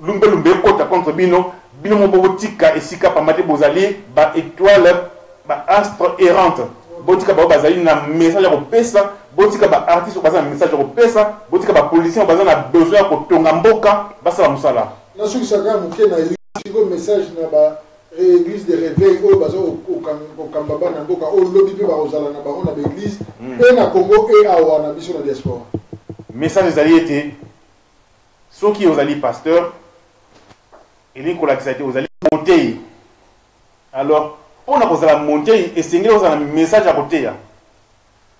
lumbe kota contre bino mo botika esika pambate bozali étoile astre errante botika bazali na message ko pesa botika artiste bazali na message ko pesa botika politicien bazali na besoin ko tonga mboka basala musala na soki saka muke na yo message na ba église de réveil au bazo au kambaba na mboka au lobby pe ba ozala na bango na l'église pe na Congo et awa na biso na diaspora. Message ezali été soki ozali pasteur eli ko lakisa été ozali monter. Alors on a kozala monter et sengeli ozala message à côté ya.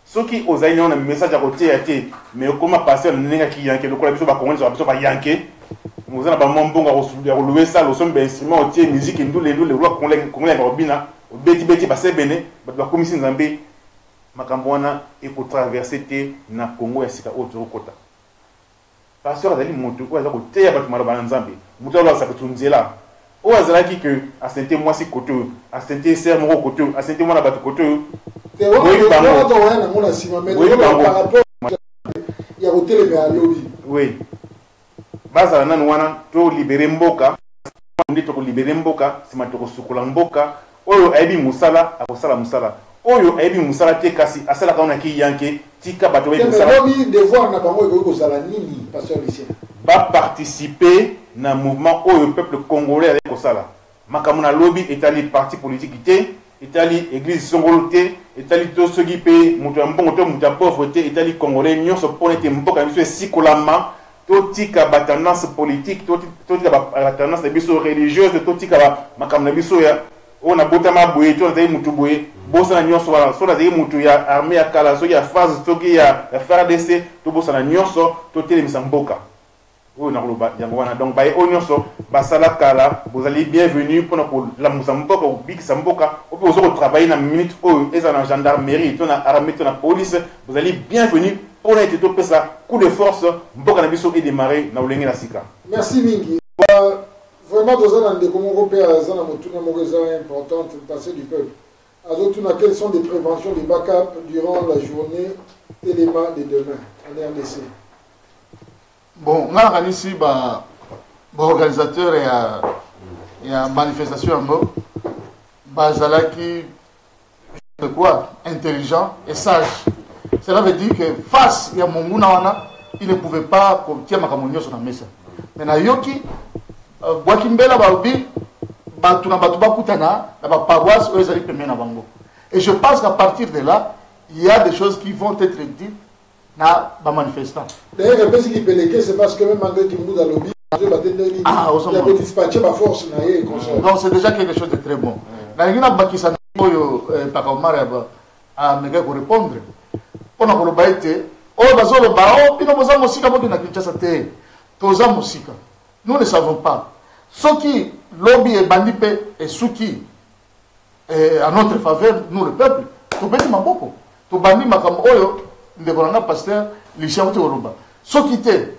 Soki ozali na message à côté ya te mais comment pasteur nenga ki yanke lokola biso ba Congolais biso ba yanke. Nous avons un bon louer ça, nous sommes instruments, musique, nous les lois qu'on les robina, au beti passé béné, la commission Zambé, Macambouana, et pour traverser na Congo et Sika autre côté. Pasteur Azali Montou, ou Azako Téa Batmaraban Zambé, Moutala Sakatunzela, ou Azalaki que à Saint-Étienne, moi c'est côté, à Saint-Étienne, c'est mon côté, à Saint-Étienne, moi la batte côté. Oui, il y a hôtel et à lobby. Oui. Baza na nwana to libérer mboka ndito ko libérer mboka sima to ko sukula mboka oyo aibi musala akosala musala oyo aibi musala te kasi asala kaona ki yanke tika bato be musala lobby devoir na bango ko sala nini pasteur Lucien ba participer na mouvement oyo peuple congolais avec kosala makamuna lobby etali parti politique te etali église songoloté etali to sogi pe muto mbongo to muta pauvreté etali congolais nyonso ponete mboka biso sikolama totika ba tendance politique totika ba tendance de biso religieuse totika makamna biso ya ona botama boye to zai mutu boye bosa na nyonso wala so zai mutu ya armée ya kala so ya phase toki ya FARDC to bosa na nyonso to telemisa mboka oyo na koloba yango wana donc baye oyo nyonso basala kala bozali bienvenue mpona kolamusa mboka kobikisa mboka ope ozoko travailler na minute oyo eza na gendarmerie to na armée to na police bozali bienvenue pour être tout ça coup de force mboka na biso et démarrer na ulenge na sika. Merci mingi. Vraiment dans un de comment repère zana motuna mogeza importante passer du peuple. Azotuna quelles sont les préventions des backups durant la journée Téléma de demain en RDC. Bon, on a ici organisateur et à manifestation en mot bazalaki de quoi intelligent et sage. Cela veut dire que face à Monguna, il ne pouvait pas contenir ma camonio sur la mesa. Mais na yoki, Boakimbela Baobi, Batuna Batuba Kutana, la paroisse, eux, ils allaient na bango. Et je pense qu'à partir de là, il y a des choses qui vont être dites na ba manifestants. D'ailleurs, je pense qu'il peut les c'est parce que même malgré tout le monde a lobby, il y a des dispatchés par force. Donc c'est déjà quelque chose de très bon. Na yina bakisa oyo pakamara ba ameka korépondre mpona koloba ete oyo bazoloba o bino boza mosika boki na Kinshasa te toza mosika. Nous ne savons pas soki lobby ebandi mpe esuki à notre faveur, nous le peuple topesi maboko tobandi makambo oyo ndeko na nga pasteur Lucien Oloba soki te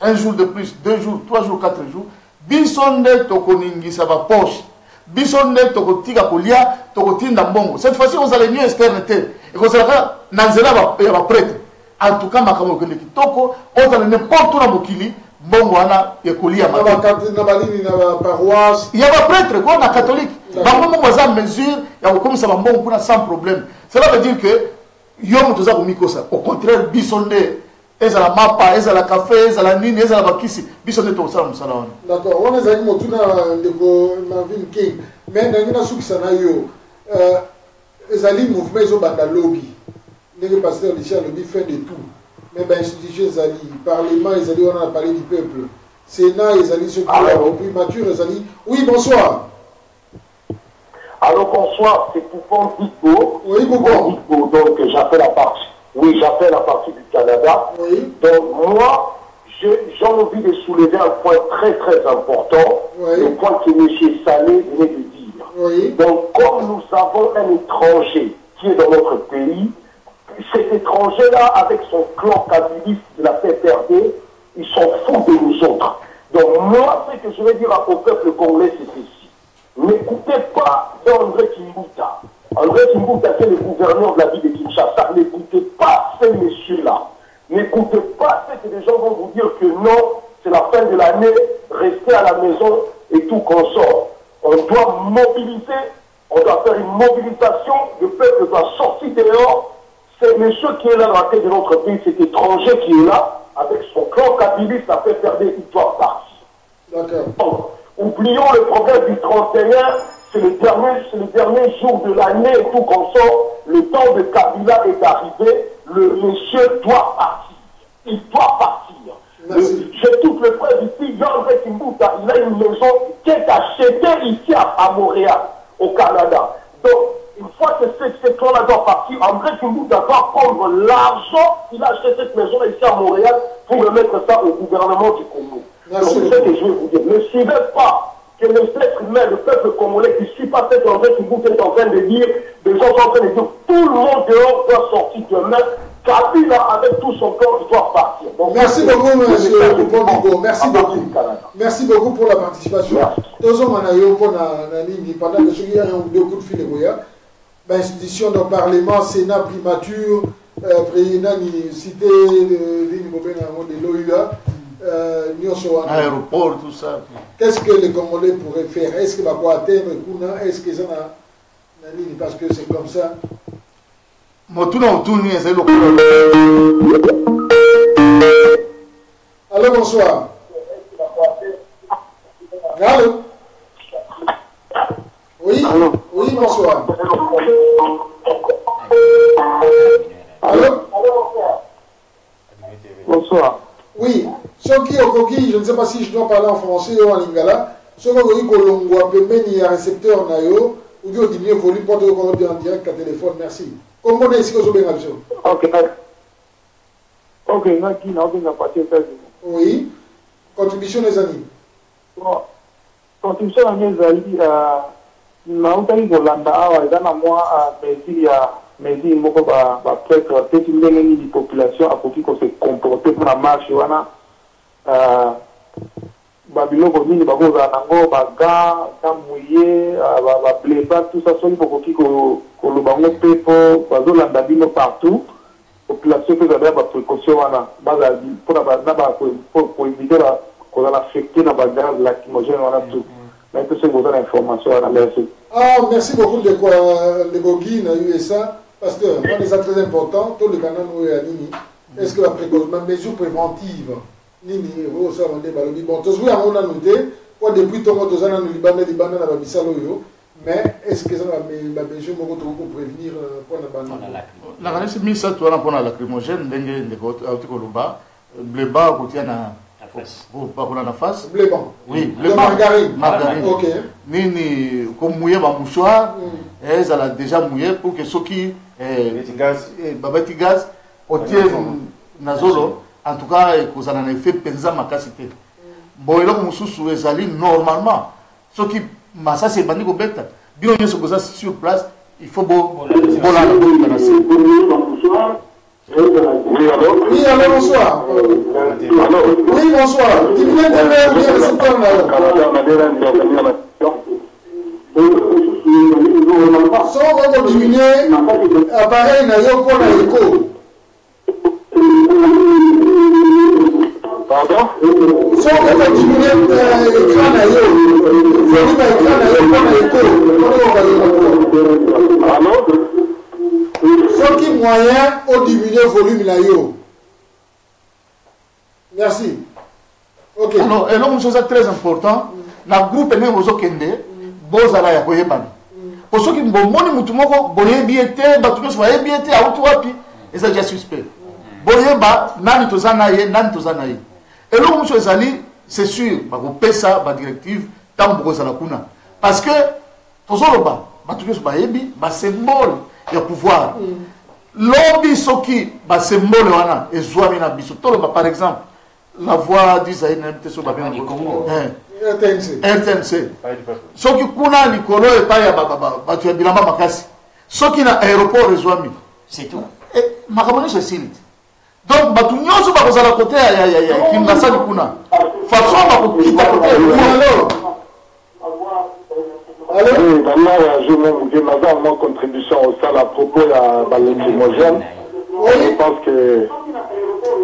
un jour de plus, 2 jours, 3 jours, 4 jours biso nde tokoningisa bapoche biso nde tokotika kolia tokotinda mbongo. Cette fois-ci ozala union externe te ekozalaka na nzela ya baprêtre. En tout cas makambo okende kitoko ozala n'importe où na mokili mbongo wana ekolia na balini na paroisse ya baprêtre ko na catholique bango mbongo aza mesure ya kokomisa bambongo mpona sans problème. Cela veut dire que yo moto oza komikosa au contraire biso nde ezala mapa ezala café ezala nini ezala bakisi biso nde tokosala mosala wana. D'accord, wana ezalaki motuna ndeko Marvin King mais ndenge nasukisa na yo ezali mouvement ezobanda lobby ndenge pasteur Richard alobi fin de tout mais bainstitution ezali parlement ezali wana na parler du peuple sénat ezali ceux qui primature ezali. Oui, bonsoir. Alors bonsoir, c'est Poupon Dikbo. Oui, Poupon. Donc j'appelle la partie. Oui, j'appelle la partie du Canada. Oui. Donc moi, j'ai envie de soulever un point très très important, oui. Le point que M. Salé venait de dire. Oui. Donc comme nous avons un étranger qui est dans notre pays, cet étranger-là, avec son clan kabiliste de la PPRD, ils sont fous de nous autres. Donc moi, ce que je vais dire au peuple congolais, c'est ceci. N'écoutez pas André Kimbuta. André Kimbuta, c'est le gouverneur de la ville de Kinshasa. N'écoutez pas ces messieurs-là. N'écoutez pas ce que les gens vont vous dire que non, c'est la fin de l'année, restez à la maison et tout consort. On doit mobiliser, on doit faire une mobilisation, le peuple doit sortir dehors. C'est monsieur qui est là dans la tête de notre pays, cet étranger qui est là, avec son clan kabiliste, ça fait perdre, il doit partir. D'accord. Oublions le problème du 31, c'est le dernier jour de l'année et tout consort. Le temps de Kabila est arrivé, le monsieur doit partir. Il doit partir. J'ai toutes les preuves ici, André Kimbuta, il a une maison qui est achetée ici à Montréal, au Canada. Donc, une fois que ce clan-là doit partir, André Kimbuta doit prendre l'argent qu'il a acheté cette maison ici à Montréal pour remettre ça au gouvernement du Congo. Donc, c'est ce que je vais vous dire. Ne suivez pas que les êtres humains, le peuple congolais qui ne suit pas cet André Kimbuta est en train de dire, des gens sont en train de dire, tout le monde dehors doit sortir demain. Kabila, avec tout son corps, il doit partir. Donc, merci beaucoup, monsieur Poupon. Merci beaucoup. Merci beaucoup pour la participation. Tous on a eu pendant que je suis en deux coups de fil, l'institution de parlement, Sénat, primature, président cité de l'OUA, aéroport, tout ça. Qu'est-ce que les Congolais pourraient faire? Est-ce que va atteindre Kuna? Est-ce que ça n'a parce que c'est comme ça? Allô, bonsoir. Allô? Oui? Oui, bonsoir. Allô? Bonsoir. Oui. Je ne sais pas si je dois parler en français ou en lingala. Ce qui Kolongwa Pemeni a récepteur Nayo, ou bien diminuer le volume pour en direct à téléphone. Merci. Comment on est ici que je vais Ok. Ok, oui. Contribution des amis. Contribution des amis, nautaki kolanda awa eza na mwa mesure moko baprêtre bapesi ndenge nini population akoki kose comporte mpona marche wana babiloko nini bakozala nango bagan mouye bableba tout ça soki bokoki koloba ngo mpe mpo bazolanda bino partout population mpe ezala ya baprécaution wana bazali mpona koévite kozala affecté na bagaz lacrymogène wana tout mais mpe soki boza na information wana merci. Merci beaucoup de Bogi na USA. Pasteur, on est très important. Tout le canal nous est à Nini. Est-ce que la mesure préventive, Nini, vous savez, bon, tous vous avez noté, quoi depuis ton mot, tous les Libanais, na babisalo yo. Mais est-ce que ça va mesure pour prévenir pour la banane? La canne c'est mis ça toi pour la lacrymogène, dengue de côté au Koluba, bleba côté na bakona na face. Blé blanc. Oui, Le margarine. Margarine. Ok. Nini comme mouiller ma mouchoir, elles a déjà mouillé pour que ceux qui babati gaz otie nazolo en tout cas que en effet penza makasité. Bon eloko mususu ezali normalement ceux qui massa c'est bandi ko beta bino nyoso ko sur place il faut bon la Oui, alors bonsoir. Oui, bonsoir. Diminuez de l'air, bien le secteur là. So on va diminuer appareil na yo pour la écho. Pardon? So on va diminuer l'écran na yo. Volume écran na yo pour la écho. Allô? Ce qui moyen au diminuer volume là yo. Merci. Ok. Alors, et là, une chose très importante, dans le groupe même aux okende, bozala ya koyebana. Pour ceux qui mbomoni mutumoko boyebiete, batuko so yebiete auto wapi, et ça déjà suspect. Boyeba nani tozana ye, nani tozana ye. Et là, une chose c'est sûr, ba ko pesa ba directive tambo kozala kuna. Parce que tozoloba, batuko so yebi, ba symbole ya pouvoir. Lobby soki ba symbole wana ezwami na biso. Toloba par exemple la voix d'Isaïe n'était sur le Congo. RTNC. Ceux qui kuna likolo et pas ya batu ya bilamba makasi. Ceux qui na aéroport ezwami. C'est tout. Et makamoni c'est silite. Donc batu nyonso ba kozala côté ya Kinshasa kuna. Façon ba ko kita côté Alors, oui, je me mon contribution au salle à propos de l'électromogène. Je pense que...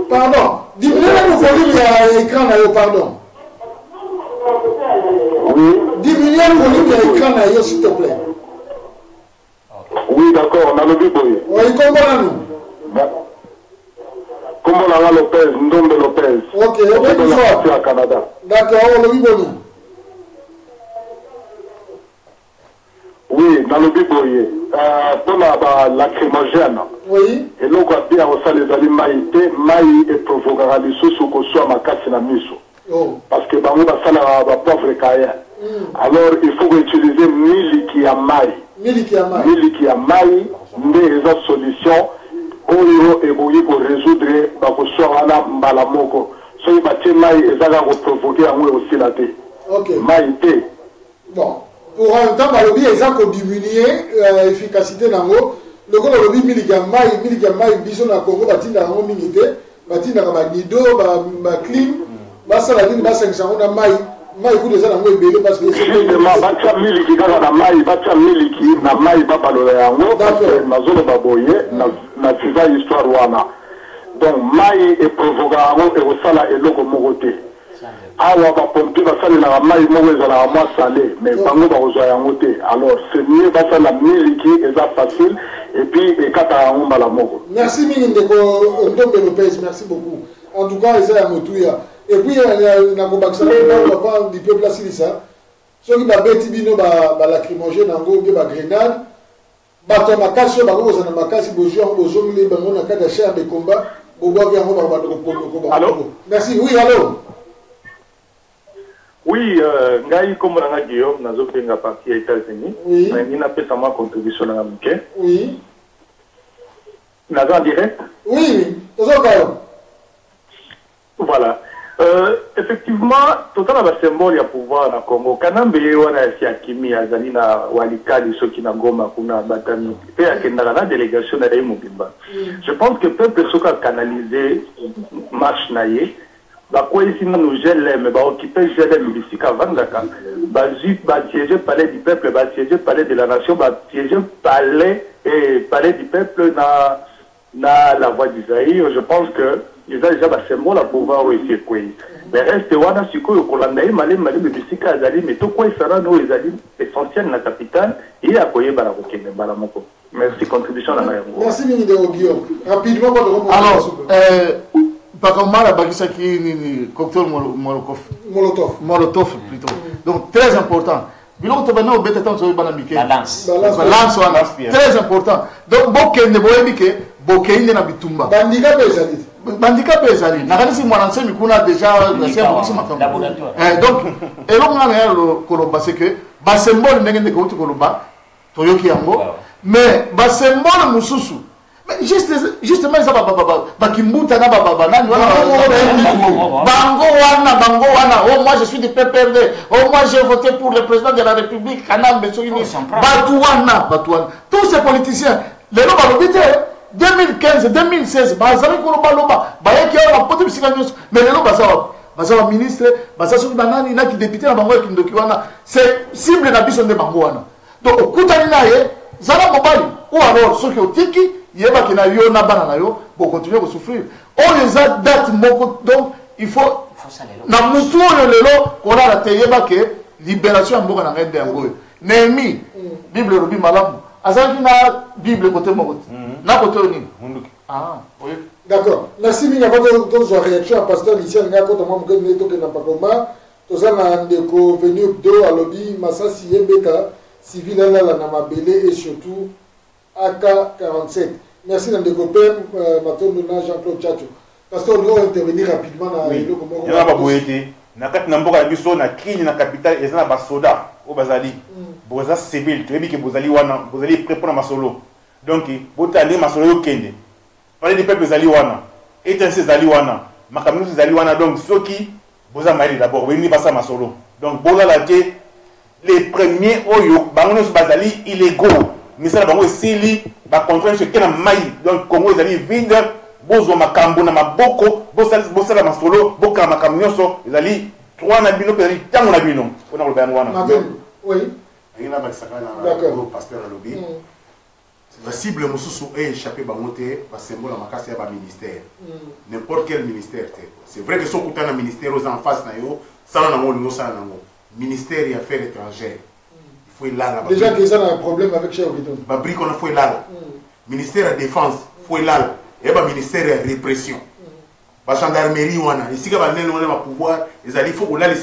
Pardon, diminuez le volume à l'écran, pardon. Oui. Diminuez le volume à l'écran, s'il te plaît. Oui, d'accord, on a le biboy. Oui, comment nous? Comment on a Lopez, Ndombe Lopez. Ok, on est au Canada. D'accord, on a le biboy. Oui, dans le biboye, pour la lacrymogène, oui. Et l'on a bien au sein des aliments, maï et provoquera les sous que soit ma casse na miso. Parce que dans le bassin, la pauvre caïen. Alors, il faut utiliser miliki à maï. Miliki à maï, mais les autres solutions, Oyo et Boyi pour résoudre, pour soit la mbalamoko. So, il va maï et ça va provoquer à moi aussi la thé. Ok. Maï thé. Bon. Pour un temps, il y a diminuer l'efficacité dans l'eau. Le gros lobby miligamai, bisous dans le Congo, batina en minité, batina en nido, clim, basa la ligne, basa 500, on a maï, coup de ça dans l'eau belé parce que c'est justement, batia miliki, dans maï, batia miliki, na maï, papa le réango, parce que ma zone baboye, na tiva histoire wana. Donc, maï et provoquant, et au sala et logo moroté. Awa va pomper va saler la maille mauvaise à la moi salé mais bango va rejoindre en côté alors c'est mieux va faire la miliki et ça facile et puis et kata on va la mort. Merci Mindeko Ndombe Lopez, merci beaucoup. En tout cas ils a motuya et puis na ko baksa na va du peuple ça ceux qui ba beti bino ba lacrymogène ngo bien ba grenade ba to makasi ba ko na makasi bojo bozongile bango na kada char de combat bobo ya ngo ba ko. Allô? Merci, oui, allô. Oui, ngai comme on a Guillaume, nous avons fait une partie aux États-Unis. Oui. Nous avons fait sa contribution à l'Amérique. Oui. Nous avons en direct. Oui, oui. Voilà. Effectivement, tout à l'heure, symbole, il y a pouvoir dans le Congo. Kanambe, on a essayé à Kimi, à Zanina, Walikali, ceux qui n'ont pas Kuna, Batami, et à Kendara, délégation à Mobimba. Je pense que peuple, ceux qui ont canalisé marche naïe, quoi ici nous gèle mais occuper gèle mystique avant d'accord siéger palais du peuple siéger palais de la nation siéger palais et palais du peuple na la voix d'Isaïe. Je pense que ils ont déjà symbole à pouvoir réussir quoi mais reste wana siko yokolanda malé mystique azali mais tout quoi sera nous ezali essentiel na capitale et à koyeba la kokende bala moko. Merci contribution na merci Mindeko Guillaume rapidement. Alors Bakamara Bagisa qui est cocktail Molotov plutôt. Donc très important. Bilon Tobana au Bétaton sur Banamike. La lance. Très important. Donc Bokende Boemike, Bokende na Bitumba. Bandiga Bezadit. bandika pe ezali nakanisi mwana nsemi kuna déjà donc elongo ngana ya koloba c'est que basymbole ndenge ndenge outi koloba toyoki yango mais basymbole mosusu justement eza bakimbuta na banani bango wana oh moi je suis du PPRD oh moi j'ai voté pour le président de la République kanambe soki batu wana tous ces politiciens lelo balobi te 2015 2016 bazali koloba bayaki awa bapote bisika nyonso mais lelo baza ba ministre baza soki banani naki député na bango ya kindoki wana c'est cible na biso nde bango wana donc okutani na ye zala mobali ou alors soki otiki yebaki na yo na bana na yo pour continuer à souffrir oyo eza date moko donc il faut na mutu oyo lelo kolala te yebaki libération ya mboka na ngai nde yango oyo Néhémie bible elobi malamu azalaki na bible côté moko na côté oyo nini oui. D'accord. Merci mingi avant de réaction à pasteur Lucien nga ko tamo mukeni ne toke na pakoma tozana ndeko venu do alobi masasi yebeka civil la na mabele et surtout AK47. Merci ndeko pem matondo na Jean-Claude Tchacho. Pasteur on va intervenir rapidement na eloko moko. Ya ba boyete na kati na mboka biso na kini na capitale ezana ba soda o bazali. Boza civil to yebiki bozali wana bozali prêt pour na masolo. Donc botandi masolo yo kende. Parler des peuples zali wana, étincelles zali wana, makamino zali wana, donc ceux qui boza maïli d'abord, oui ni pas ça masolo. Donc boza la les premiers oyo, bangonos bazali illégaux, mais ça la bango sili, ba contrôler ce qu'il a maï, donc Congo zali vide, bozo makambo na maboko, boza la masolo, boka makamino so, zali trois na bino, zali tango na bino, on a le bien wana. Oui. Il y a un pasteur à lobby. La cible Moussou est échappé à monter, à symbole à ma casse à ministère. N'importe quel ministère. C'est vrai que son coup de ministère aux en face, ça n'a pas ministère et affaires étrangères. Il faut y là. Déjà que ça a un problème avec Cheikh Oudon. Babrique, on a fait là. Ministère de défense, il faut y là. Et le ministère de répression. La gendarmerie, ici, il y a pouvoir, il faut qu'on ait les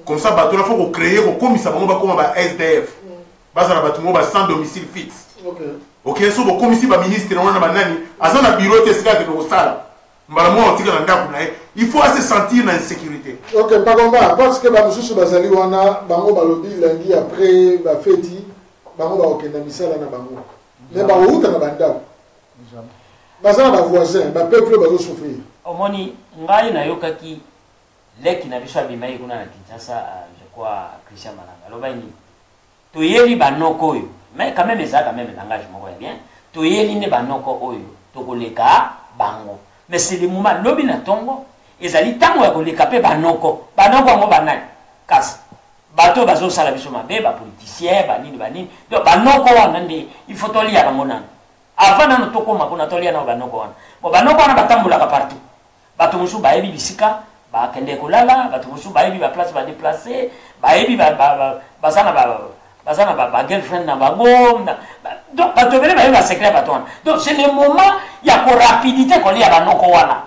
comme ça, il faut qu'on crée, comme ça, on va comme un SDF. Il faut qu'on ait sans domicile fixe. Ok, so comme ici ba ministre on a banani azana bureau tesika de l'hôpital mbala tika na ndaku na il faut se sentir en sécurité. Ok, pas combat parce que ba mususu bazali wana bango balobi lundi après ba feti bango ba okenda misala na bango mais ba outa na bandako bazana ba voisin ba peuple bazo souffrir omoni ngai na yokaki leki na biso abimai kuna na Kinshasa je crois Christian Malanga lobaini to yeli banoko yo. Mais quand même, ça, quand même, le langage est bien. Tu es liné banoko oyo, tu koleka bango. Mais c'est le moment, l'obi na tongo, et ça dit tango ya koleka pe banoko. Banoko ngo banani. Kas. Bato bazo sala biso mabe, ba politicien, banini. Donc banoko wana nde, il faut to lia bango nana. Avant na toko makona to lia na banoko wana. Bo banoko wana batambula ka partout. Bato musu ba yebi bisika, ba kende kolala, bato musu ba yebi ba place ba déplacer, ba yebi ba sana ba bazana ba girlfriend na bango donc bato bele ba secret baton donc c'est le moment ya ko rapidité ko lia banoko wana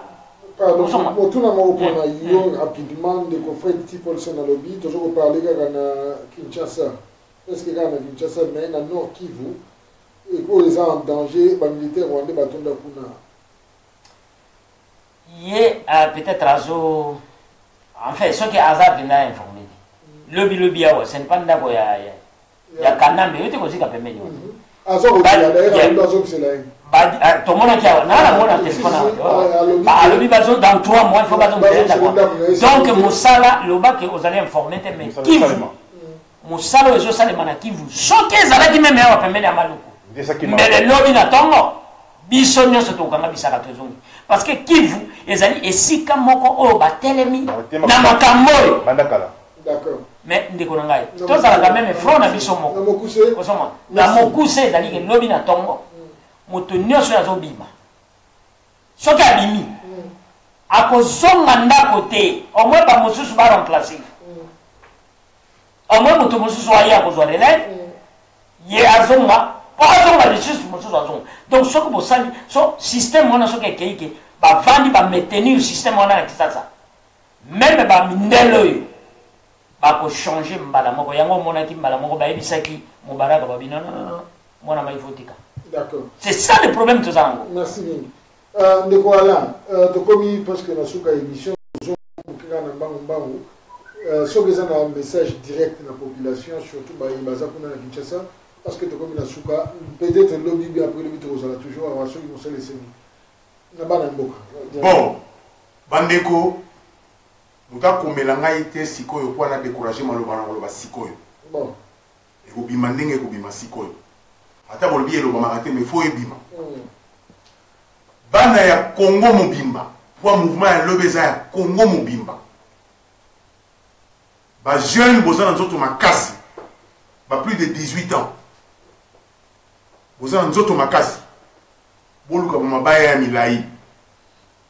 pardon motuna mo pona yo rapidement de ko frère petit Paul Senalobi toujours parler na Kinshasa est-ce que na Kinshasa mais na Nord Kivu et ko les en danger ba militaire rwandais batonda kuna ye peut-être azo en fait ce qui hasard vient informer lobby awa c'est pas ndako ya kanambe yote kozika pembeni azo ko ya d'ailleurs azo c'est là tout le monde qui a na téléphone alobi bazo dans 3 mois il faut bazo donc musala loba que vous allez informer mais Kivu musala ezo sala mana Kivu soki ezalaki même ya pembeni ya maluku mais le lobby na tongo biso nyonso tokanga bisaka tozongi parce que Kivu ezali esika moko oyo batelemi na makambo bandakala. D'accord. Mais ndeko na ngai tozala quand même front na biso moko osoma na mokuse ezali ke lobi na tongo moto nyonso azobima soki abimi akozonga ndako te omwe ba mosusu ba remplacer omwe moto mosusu aye akozwa relève ye azonga po azonga lisusu mosusu azonga donc soki bosali so système wana soki ekeike bavandi bametenir système wana na Kinshasa même bamindele oyo bako changer mbala moko yango monaki mbala moko bayebisaki Mubaraka babi non mwana maifotika. D'accord. C'est ça le problème de Zango. Merci bien. ndeko Alain, tokomi parce que na suka émission na mbangu soki eza na message direct na population surtout baza kuna na Kinshasa parce que tokomi na suka peut-être lobi bi après lobi tokozala toujours avant soki mosala eseni na bana mboka. Bon bandeko muta komela ngai te sikoyo po na décourager maloba na maloba sikoyo. Bon ekobima ndenge ekobima sikoyo ata bolobi elobamaka te mais faut ebima. Bana ya Congo mobimba pour mouvement ya lobi eza ya Congo mobimba ba jeune boza na nzoto makasi ba plus de 18 ans boza na nzoto makasi boluka ba mabaya ya milai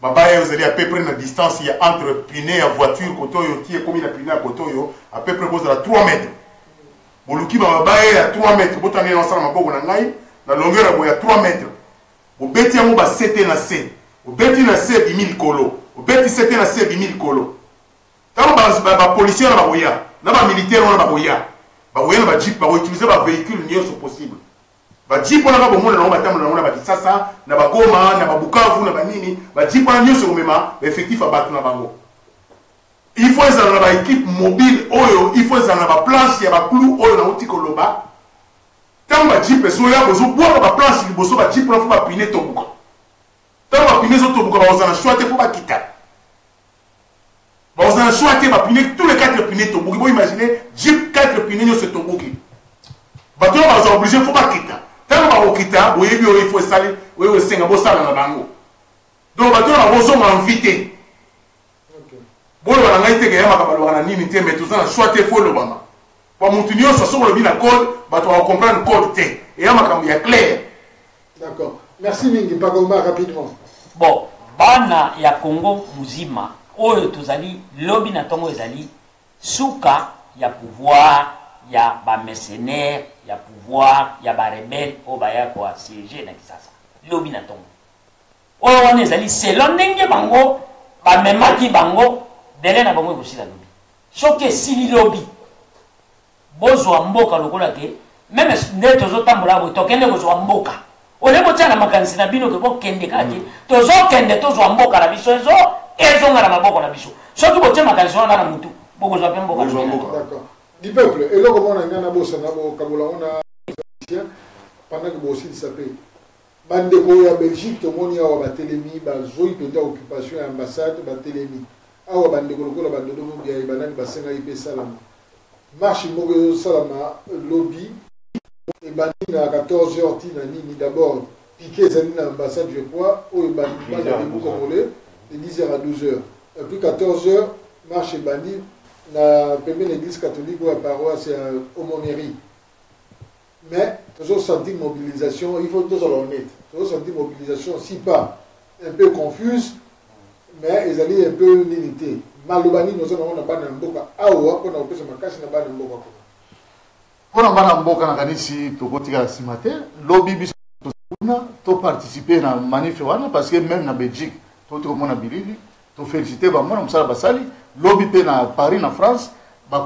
mabaya ozali à peu près na distance ya entre pneu ya voiture kotoyo tie komi na pneu ya kotoyo à peu près boza 3 mètres boluki ba mabaya ya 3 mètres botane na sala maboko na ngai na longueur ya boya 3 mètres bobeti yango ba sete na se bobeti na se bimili kolo bobeti sete na se bimili kolo. Tant que les policiers sont là, les militaires sont là, les jeeps sont utiliser les véhicules sont possibles. Les jeeps sont là, les jeeps sont là, les Goma, les Bukavu, les jeeps sont là, les effectifs sont là. Il faut une équipe mobile, il faut une planche, il y a des clous, il y a des clous. Tant que les jeeps sont là, il faut une planche, il faut une jeep, il faut une pinette. Tant que les pinette sont là, il faut une quitter. Vous avez choisi de tous les 4 pinets Toboki. Vous imaginez, Jeep 4 pinets sur Toboki. Vous êtes obligé, il ne faut pas quitter. Tant que vous quittez, il faut salir, vous avez 5 dans la bango. Donc, vous avez invité. Vous avez invité, vous avez invité, mais tout ça, choisi de faire le bama. Pour maintenir ça sur le bien code, vous allez comprendre le code T. Et il y a clair. D'accord. Merci Mingi, Pagoma rapidement. Bon, bana ya Congo muzima. Oyo tozali lobby na tongo ezali suka ya pouvoir ya ba mercenaires ya pouvoir ya ba rebelle o ba ya kwa siège na Kisasa lobby na tongo oyo wana ezali selon ndenge bango ba memaki bango dele na bango kusila lobby soki esili lobby bozwa mboka lokola ke même nde tozotambola bo tokende kozwa mboka olebo tana makanisi na bino ke bokende kake tozokende tozwa mboka na biso ezo ezonga na maboko na biso soki botie makanisi wana na mutu bokozwa pe mboka. D'accord. Du peuple et là comment on a ngana bossa na bo kabola on a pendant que bossi s'appelle bandeko ya Belgique to moni awa ba telemi ba zoi peta occupation ya ambassade ba telemi awa bandeko lokola bandodo mo bia banani ba senga ipe salama marche mo salama lobby et bandi na 14h tina nini d'abord piqué zani na ambassade je crois o bandi ba na congolais de 10h à 12h. Et puis 14h, marche et bandit, na l'église catholique ou la paroisse au Monnéry. Mais, toujours senti mobilisation, il faut toujours honnête. Toujours senti mobilisation, si pas un peu confuse, mais ils allaient un peu limité. Malobani, nous avons pas d'amboka. Awa, on a opéré ma casse, n'a pas d'amboka. Pour un d'amboka, on a gagné to kotika simate, lobby bis to participer à manif parce que même na Belgique. Tout le monde a bilili, tout félicité, bah moi on s'en basali, lobby pe na Paris na France, bah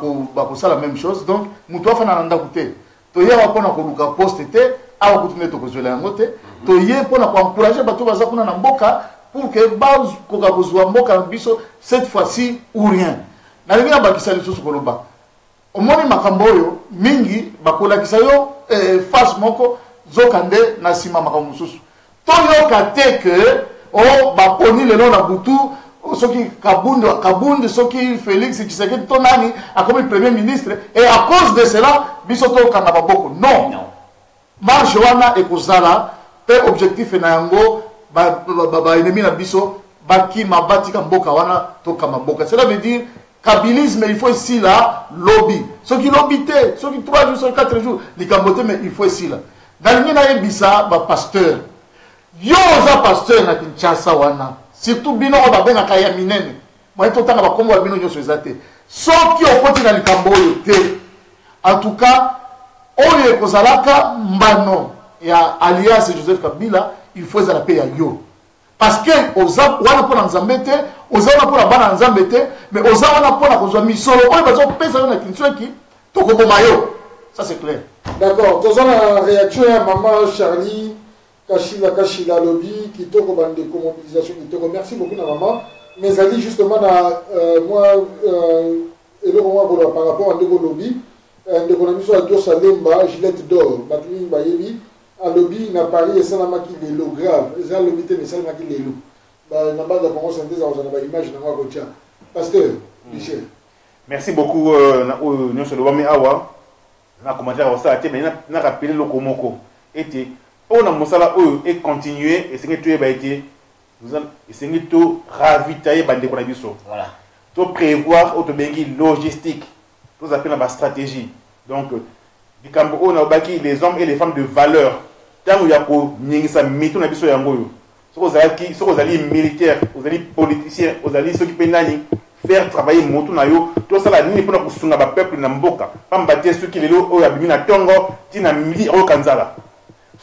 ça la même chose donc nous doit faire nanda côté. To y a pas na koluka poste te, a continuer to kozela ngote, to y pour na encourager bah tout baza kuna na mboka pour que base koka kozwa mboka biso cette fois-ci ou rien. Na linga ba kisali susu koloba. Omoni makambo yo mingi bakola kisayo face moko zokande na sima makambo susu. To yo kate que oh, bah, poni le nom na butu, soki Kabund, soki Félix Tshisekedi tonani, a comme premier ministre, et à cause de cela, bisoto kanababoko. Non. Marche wana ekozala, pe objectif na yango, ba ennemi na biso, baki mabati kamboka wana to kamaboka. Cela veut dire, kabilisme, il faut ici là, lobby. Soki lobby te, soki 3 jours, soki 4 jours, li kambote, mais il faut ici là. Dans l'ingéna ebisa, ba pasteur. Yo za pasteur na Kinshasa wana surtout bino ba benga kaya minene moi to tanga ba kombo ba bino nyoso ezate soki okoti na likambo oyo te en tout cas oyo ekozalaka mbano ya alias Joseph Kabila il faut ezala pe ya yo parce que oza wana pona nzambe te oza wana pona bana nzambe te mais oza wana pona kozwa misolo oyo bazo pesa yo na Kinshasa to koboma yo ça c'est clair. D'accord, tozana réaction ya maman Charlie Kashila lobby, Kitoko Bandeko mobilisation, Kitoko. Merci beaucoup, maman. Mais Ali, justement, moi, et le moment par rapport à Ndeko lobby, Ndeko Namiso a Dios Salemba, Gillette d'or, Bakini Bayebi, à lobby, n'a Paris et Salamaki Lelo grave. Et ça, lobby, mais Salamaki Lelo. N'a pas de Congo synthèse, on a une image dans le chat. Pasteur, Michel. Merci beaucoup, Nyon Solobami Awa. Na commentaire au ça, mais n'a rappelé le Komoko. Et on a Moussala et continuer, et c'est que tu es baïté. Et c'est que tu ravitailler Bande Konabiso. Voilà. Tu prévoir autre logistique. Tout ça appelle la stratégie. Donc, du Cambo, on a bâti les hommes et les femmes de valeur. Tant qu'il y a pour Nyingisa, Mito Nabiso Yangoyo. Ce que vous allez militaires, vous allez politiciens, vous allez ceux qui peuvent faire travailler moto na yo to sala nini pona kusunga ba peuple na mboka pamba te ceux qui lelo o ya bimina tongo tina midi o kanzala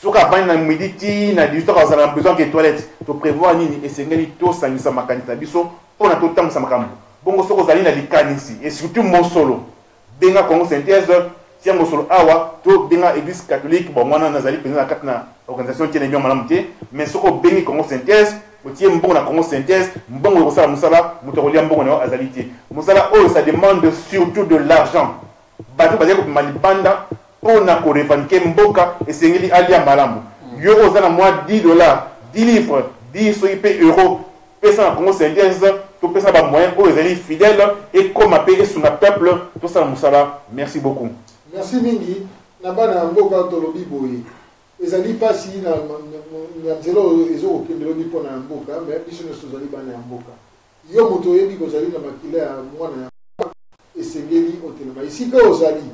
soka vani na midi ti na 18 heures ça a besoin que toilette to prévoir nini et sengeli to sangisa makanisa biso pona to tangisa makambo bongo soko zali na likanisi et surtout mon solo benga Congo synthèse tia mon solo awa to benga église catholique bon mwana nazali président na organisation tiene bien malamu te mais soko bengi Congo synthèse Moutier mbongo na Congo synthèse, mbongo kosala musala, mutokolia mbongo na azalité. Musala ça demande surtout de l'argent. Bato bazali ko malibanda pona ko revendiquer mboka et sengeli alia malamu. Yo ozana moi 10 $, 10 livres, 10 euros. Pesa na Congo synthèse, to pesa ba moyen o ezali fidèle et comme appeler sur le peuple, tout ça musala. Merci beaucoup. Merci mingi. Na bana mboka tolobi boye. Ezali pasi na nzelo ezo okendelo bi pona mboka mais biso ne sozali bana mboka yo moto yebi kozali na makila ya mwana ya esengeli otelema isika ozali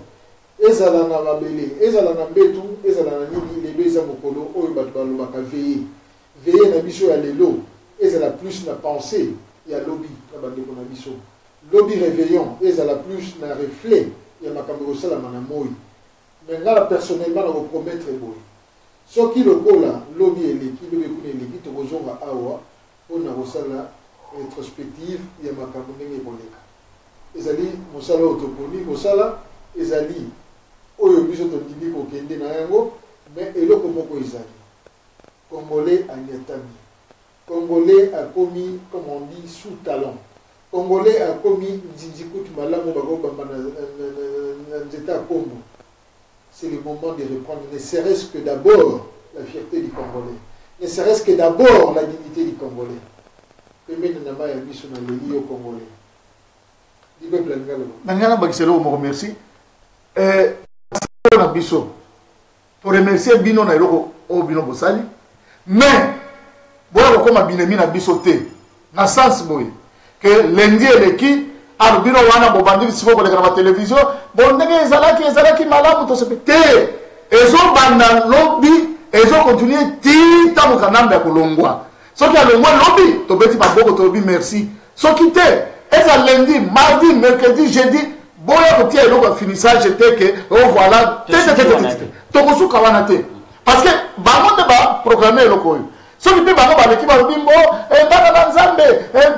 ezala na mabele ezala na mbetu ezala na nini lelo eza mokolo oyo bato balobaka veye na biso ya lelo ezala plus na pensée ya lobby na bandeko na biso lobby réveillon ezala plus na reflet ya makambo kosalama na moi mais nga personnellement na kopromettre boye soki lokola lobby eleki lobi kuna eleki tokozonga awa mpona kosala rétrospective ya makambo ndenge ekoleka ezali mosala oyo toponi kosala ezali oyo biso tondimi kokende na yango mais eloko moko ezali congolais anyatami congolais akomi comme on dit sous talent congolais akomi nzinzi kutu malamu bakobamba na nzete ya kombo. C'est le moment de reprendre, ne serait-ce que d'abord la fierté du Congolais, ne serait-ce que d'abord la dignité du Congolais. Que maintenant nama ya biso na leli au Congolais. Du peuple ngalo. Nangana bakiselo mo remercie. Na biso. Pour remercier bino na eloko o bino bosali. Mais boya ko ma binemi na biso te. Na sens boy que lundi eleki albino wana bobandi siko ko lekana télévision bon ndenge ezalaki malamu to sepete ezo banda lobby ezo continuer ti tamu kanamba ya kolongwa soki alongwa lobby to beti baboko to lobby merci soki te eza lundi mardi mercredi jeudi boya ko tia eloko finissage te que oh voilà to kosuka wana te parce que bango te ba programmer eloko oyo soki pe bango baleki balobimbo bana na nzambe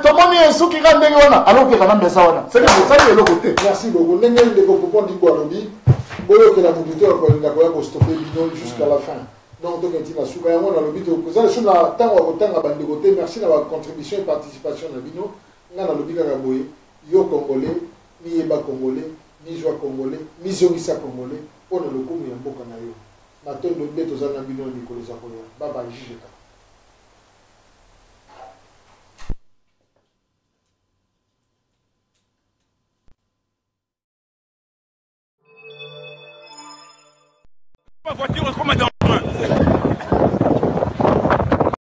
tomoni esuki ka ndenge wana aloki kana mbesa wana c'est que ça est eloko te. Merci beaucoup ndenge ndeko popo ndi kwa lobi boyo ke la moniteur ko linga ko stopper bidon jusqu'à la fin donc tokenti na suka yango na lobi to kozala sur na tango ko tanga bandeko te merci na ba contribution et participation na bino nga na lobi kaka boye yo congolais ni yeba congolais ni joie congolais ni zongisa congolais pona lokumu ya mboka na yo matondo mbeto za na bino ni koleza ko ya baba jijeka. Ma voiture, comment